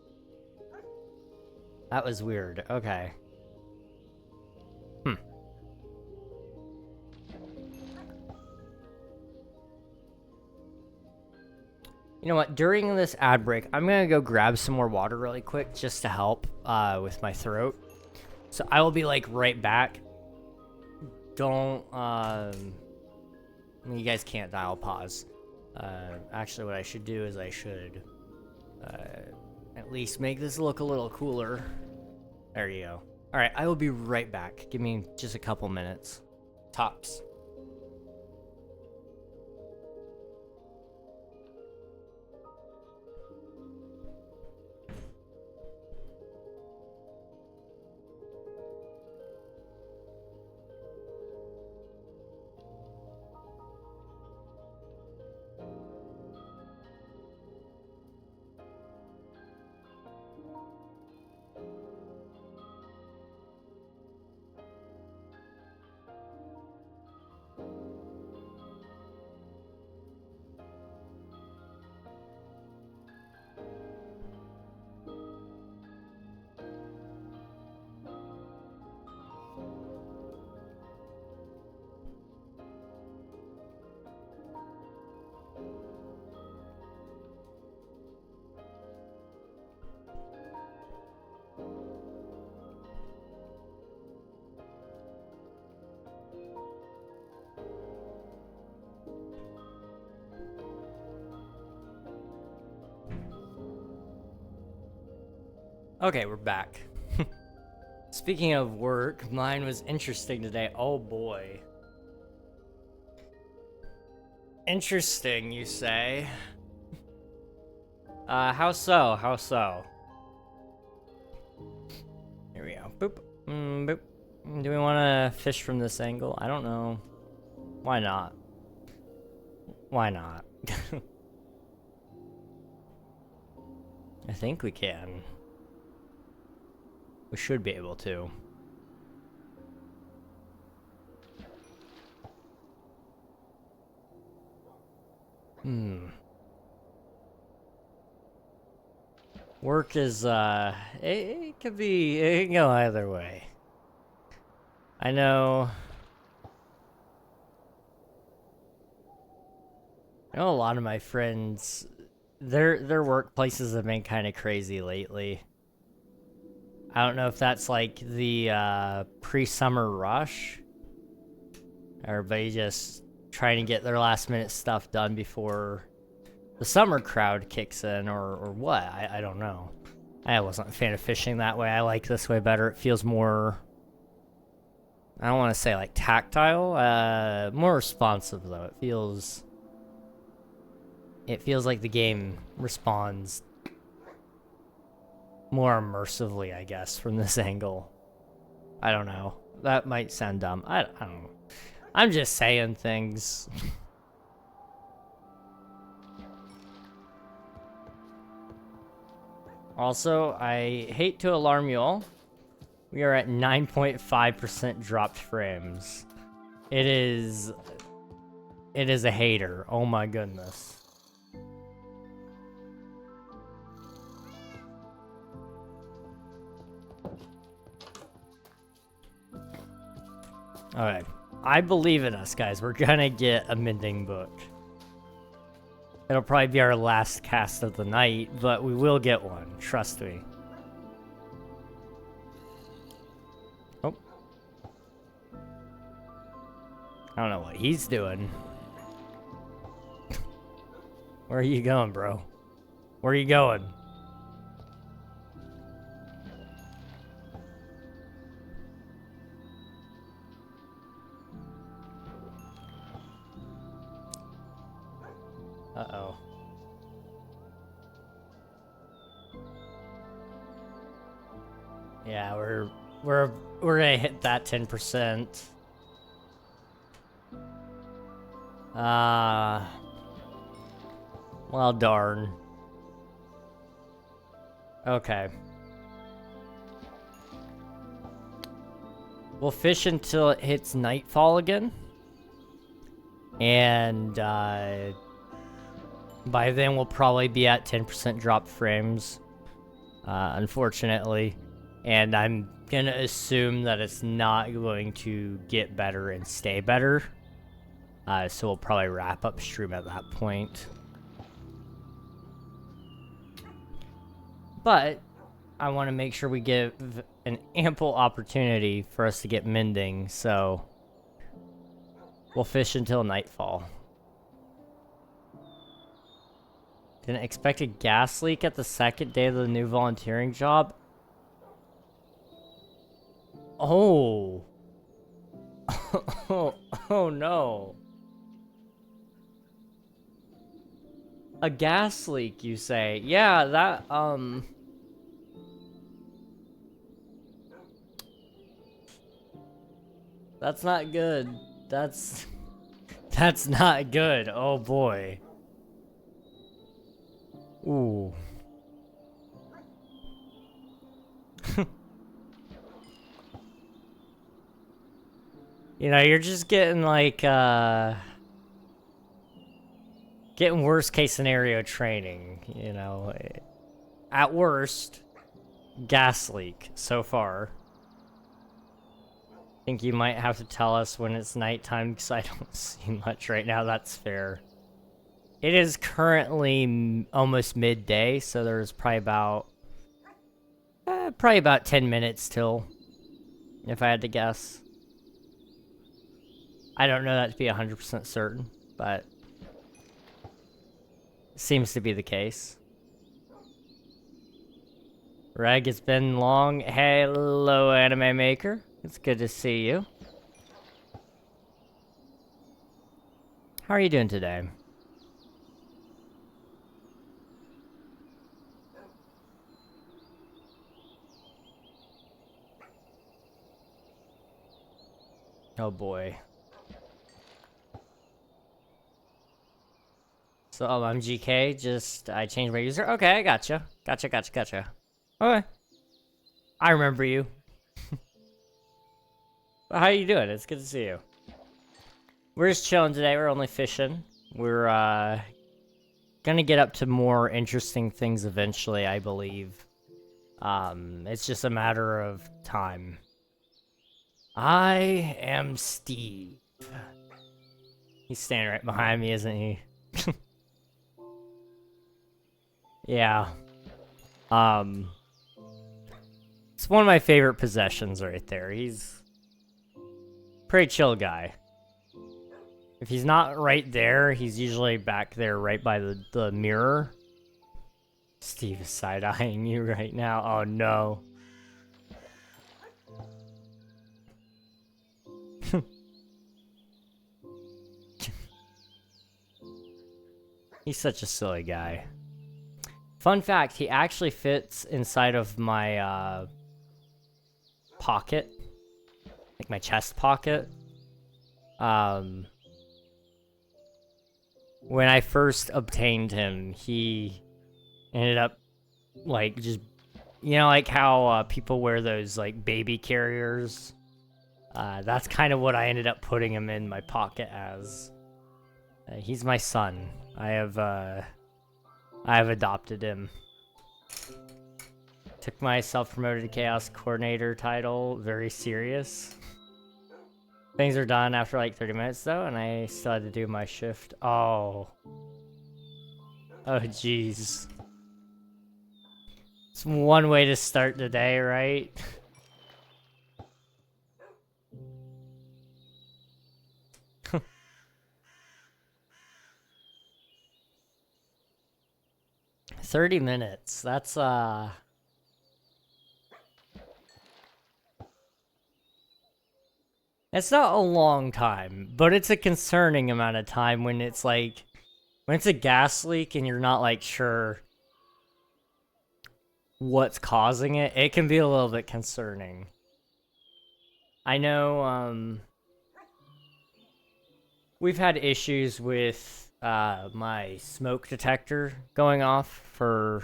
That was weird. Okay. You know what? During this ad break, I'm gonna go grab some more water really quick just to help with my throat. So I will be like right back. Don't you guys can't dial pause. Actually, what I should do is I should at least make this look a little cooler. There you go. All right, I will be right back. Give me just a couple minutes, tops. Okay, we're back. Speaking of work, mine was interesting today. Oh boy. Interesting, you say? How so? How so? Here we go. Boop. Boop. Do we want to fish from this angle? I don't know. Why not? Why not? I think we can. We should be able to. Work is, it could be, it can go either way. I know a lot of my friends, their workplaces have been kind of crazy lately. I don't know if that's like the pre-summer rush. Everybody just trying to get their last minute stuff done before the summer crowd kicks in, or what. I don't know. I wasn't a fan of fishing that way. I like this way better. It feels more, I don't want to say like tactile, more responsive though. It feels like the game responds more immersively, I guess, from this angle. I don't know. That might sound dumb. I don't know. I'm just saying things. Also, I hate to alarm you all. We are at 9.5% dropped frames. It is a hater. Oh my goodness. Alright. I believe in us, guys. We're gonna get a Mending book. It'll probably be our last cast of the night, but we will get one. Trust me. Oh. I don't know what he's doing. Where are you going, bro? Where are you going? Uh-oh. Yeah, we're gonna hit that 10%. Well, darn. Okay. We'll fish until it hits nightfall again. And, By then, we'll probably be at 10% drop frames, unfortunately. And I'm gonna assume that it's not going to get better and stay better. So we'll probably wrap up stream at that point. But I want to make sure we give an ample opportunity for us to get mending, so we'll fish until nightfall. Didn't expect a gas leak at the second day of the new volunteering job. Oh. Oh no. A gas leak, you say? Yeah, that, that's not good. That's not good. Oh boy. Ooh. You know, you're just getting like, getting worst case scenario training, you know. At worst, gas leak so far. I think you might have to tell us when it's nighttime because I don't see much right now. That's fair. It is currently almost midday, so there's probably about 10 minutes till, if I had to guess. I don't know that to be 100% certain, but it seems to be the case. Reg, it's been long. Hello, Anime Maker. It's good to see you. How are you doing today? Oh boy. So, I'm GK, I changed my user. Okay, I gotcha. Gotcha. Okay. I remember you. How you doing? It's good to see you. We're just chilling today. We're only fishing. We're, gonna get up to more interesting things eventually, I believe. It's just a matter of time. I am Steve. He's standing right behind me, isn't he? Yeah. It's one of my favorite possessions right there. He's pretty chill guy. If he's not right there, he's usually back there right by the mirror. Steve is side-eyeing you right now. Oh no. He's such a silly guy. Fun fact, he actually fits inside of my pocket. Like my chest pocket. When I first obtained him, he ended up like just, you know, like how people wear those like baby carriers. That's kind of what I ended up putting him in my pocket as. He's my son. I have adopted him. Took my self-promoted Chaos Coordinator title very serious. Things are done after like 30 minutes though, and I still had to do my shift. Oh. Oh jeez. It's one way to start the day, right? 30 minutes. That's it's not a long time, but it's a concerning amount of time when it's like when it's a gas leak and you're not like sure what's causing it. It can be a little bit concerning. I know we've had issues with my smoke detector going off for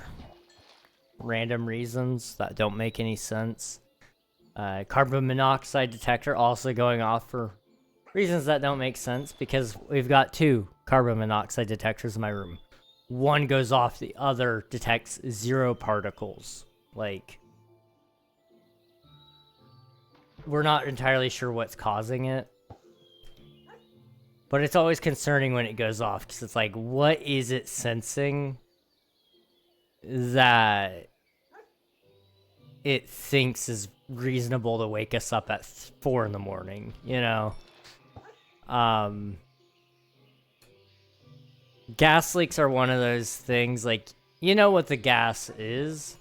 random reasons that don't make any sense. Carbon monoxide detector also going off for reasons that don't make sense because we've got 2 carbon monoxide detectors in my room. one goes off, the other detects 0 particles. Like, we're not entirely sure what's causing it. But it's always concerning when it goes off, because it's like, what is it sensing that it thinks is reasonable to wake us up at 4 in the morning, you know? Gas leaks are one of those things, like, you know what the gas is,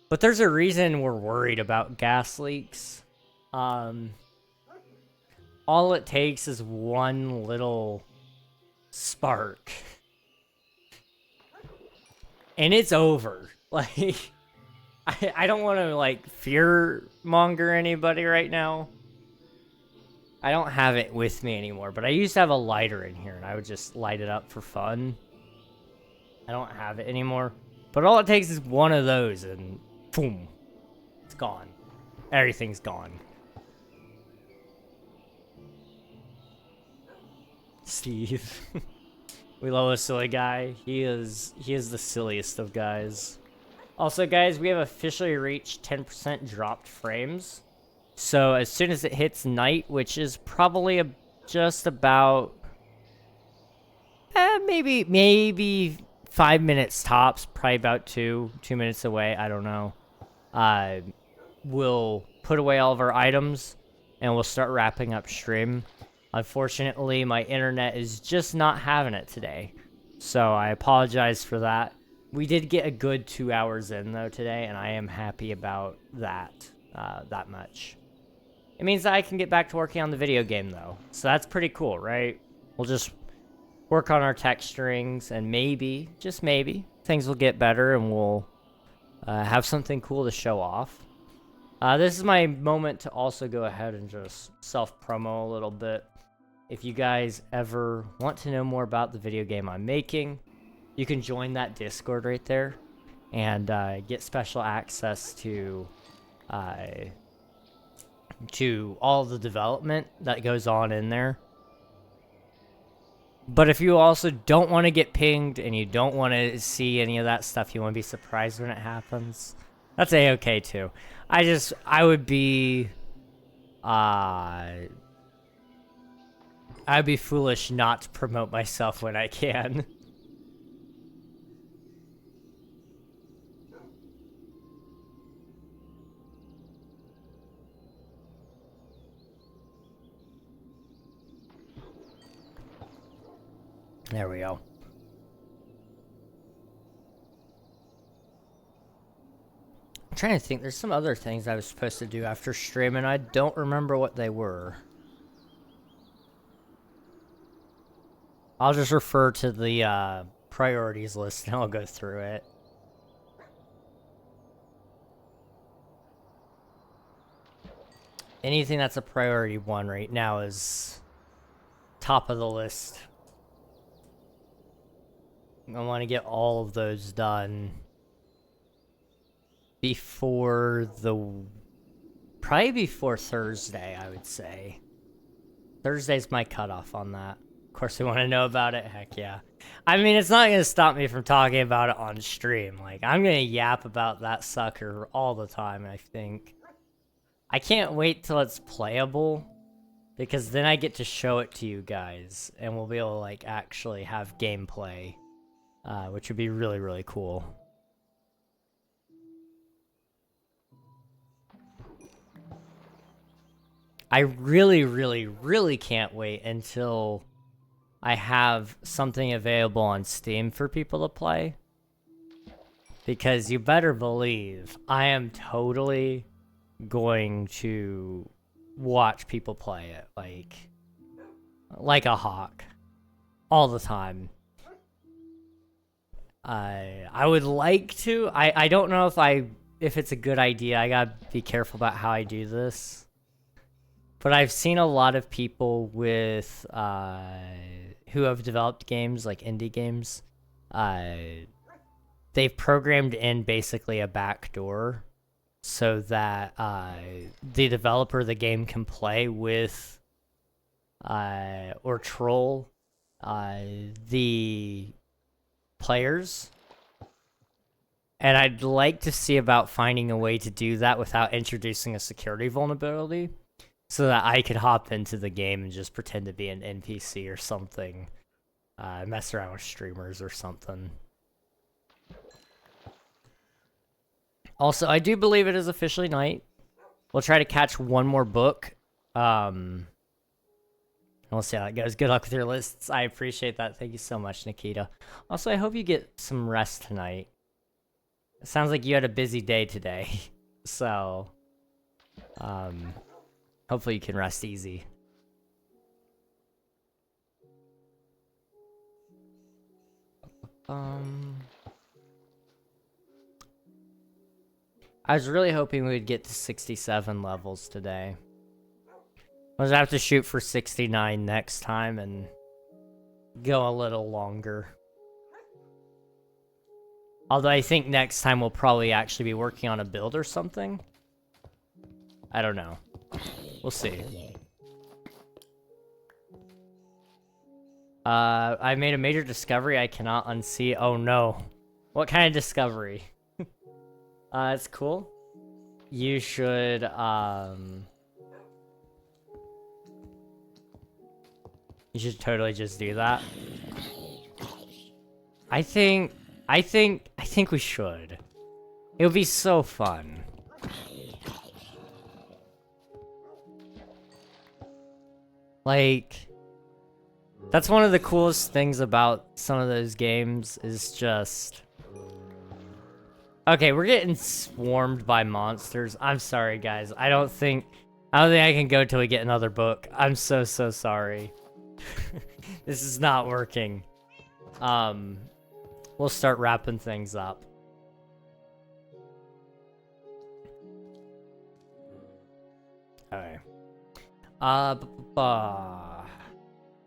but there's a reason we're worried about gas leaks. All it takes is one little spark, and it's over. Like, I don't want to, like, fear monger anybody right now. I don't have it with me anymore, but I used to have a lighter in here, and I would just light it up for fun. I don't have it anymore. But all it takes is one of those, and boom, it's gone. Everything's gone. Steve. We love a silly guy. He is the silliest of guys. Also, guys, we have officially reached 10% dropped frames. So as soon as it hits night, which is probably just about maybe 5 minutes tops, probably about 2 minutes away, I don't know. We'll put away all of our items and we'll start wrapping up stream. Unfortunately, my internet is just not having it today, so I apologize for that. We did get a good 2 hours in though today, and I am happy about that that much. It means that I can get back to working on the video game though, so that's pretty cool, right? We'll just work on our texturings, and maybe, just maybe, things will get better and we'll have something cool to show off. This is my moment to also go ahead and just self-promo a little bit. If you guys ever want to know more about the video game I'm making, you can join that Discord right there and get special access to all the development that goes on in there. But if you also don't want to get pinged and you don't want to see any of that stuff, you want to be surprised when it happens, that's a-okay too. I would be I'd be foolish not to promote myself when I can. There we go. I'm trying to think, there's some other things I was supposed to do after stream, and I don't remember what they were. I'll just refer to the priorities list and I'll go through it. Anything that's a priority 1 right now is top of the list. I want to get all of those done before probably before Thursday, I would say. Thursday's my cutoff on that. Of course, we want to know about it. Heck yeah. I mean, it's not going to stop me from talking about it on stream. Like, I'm going to yap about that sucker all the time, I think. I can't wait till it's playable, because then I get to show it to you guys, and we'll be able to, like, actually have gameplay, which would be really, really cool. I really, really, really can't wait until I have something available on Steam for people to play. Because you better believe I am totally going to watch people play it like a hawk all the time. I would like to. I don't know if it's a good idea. I gotta be careful about how I do this. But I've seen a lot of people with who have developed games, like indie games. They've programmed in basically a backdoor so that the developer of the game can play with or troll the players. And I'd like to see about finding a way to do that without introducing a security vulnerability, so that I could hop into the game and just pretend to be an NPC or something. Mess around with streamers or something. Also, I do believe it is officially night. We'll try to catch one more book. We'll see how it goes. Good luck with your lists. I appreciate that. Thank you so much, Nikita. Also, I hope you get some rest tonight. It sounds like you had a busy day today. So, hopefully you can rest easy. I was really hoping we would get to 67 levels today. I'll just have to shoot for 69 next time and go a little longer. Although I think next time we'll probably actually be working on a build or something. I don't know. We'll see. I made a major discovery I cannot unsee. Oh no. What kind of discovery? It's cool. You should, you should totally just do that. I think we should. It would be so fun. Like, that's one of the coolest things about some of those games is just... Okay, we're getting swarmed by monsters. I'm sorry, guys. I don't think I can go till we get another book. I'm so sorry. This is not working. We'll start wrapping things up. Okay. I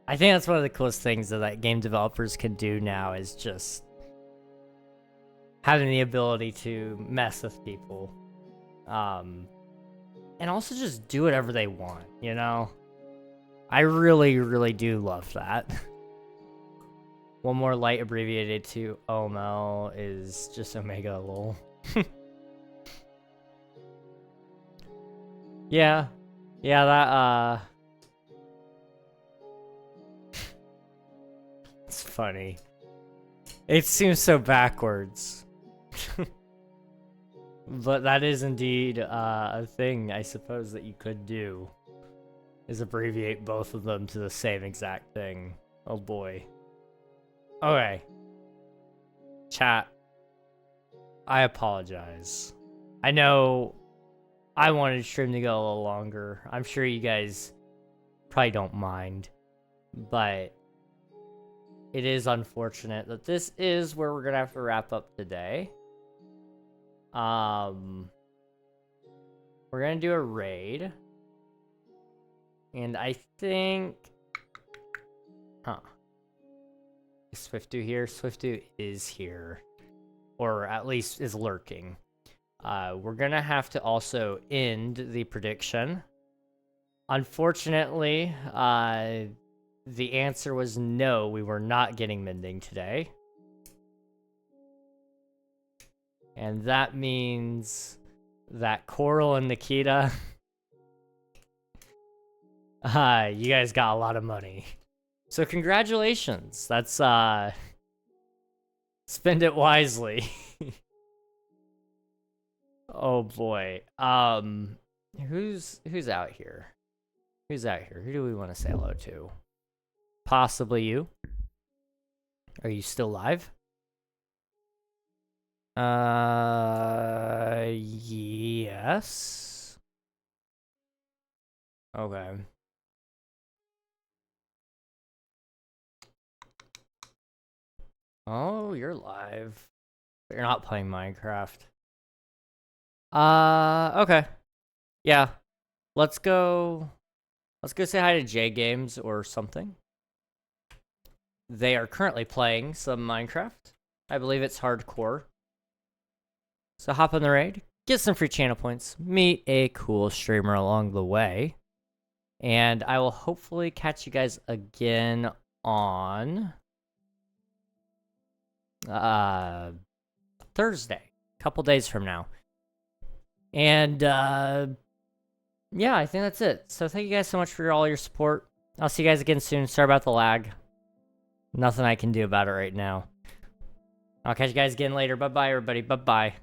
think that's one of the coolest things that game developers can do now is just having the ability to mess with people. And also just do whatever they want, you know? I really do love that. One more light abbreviated to OML is just Omega lol. Yeah, that, it's funny. It seems so backwards. But that is indeed a thing, I suppose, that you could do. Is abbreviate both of them to the same exact thing. Oh boy. Okay. Chat. I apologize. I know I wanted stream to go a little longer. I'm sure you guys probably don't mind. But it is unfortunate that this is where we're gonna have to wrap up today. We're gonna do a raid. And I think... Is Swiftu here? Swiftu is here. Or at least is lurking. We're gonna have to also end the prediction. Unfortunately, the answer was no, we were not getting Mending today. And that means that Coral and Nikita, you guys got a lot of money. So congratulations. That's, spend it wisely. Oh boy. Who's out here? Who's out here? Who do we want to say hello to? Possibly you. Are you still live? Yes. Okay. Oh, you're live. But you're not playing Minecraft. Okay. Yeah. Let's go say hi to J Games or something. They are currently playing some Minecraft. I believe it's hardcore. So hop on the raid, get some free channel points, meet a cool streamer along the way, and I will hopefully catch you guys again on Thursday, a couple days from now. And yeah, I think that's it. So thank you guys so much for all your support. I'll see you guys again soon. Sorry about the lag. Nothing I can do about it right now. I'll catch you guys again later. Bye-bye, everybody. Bye-bye.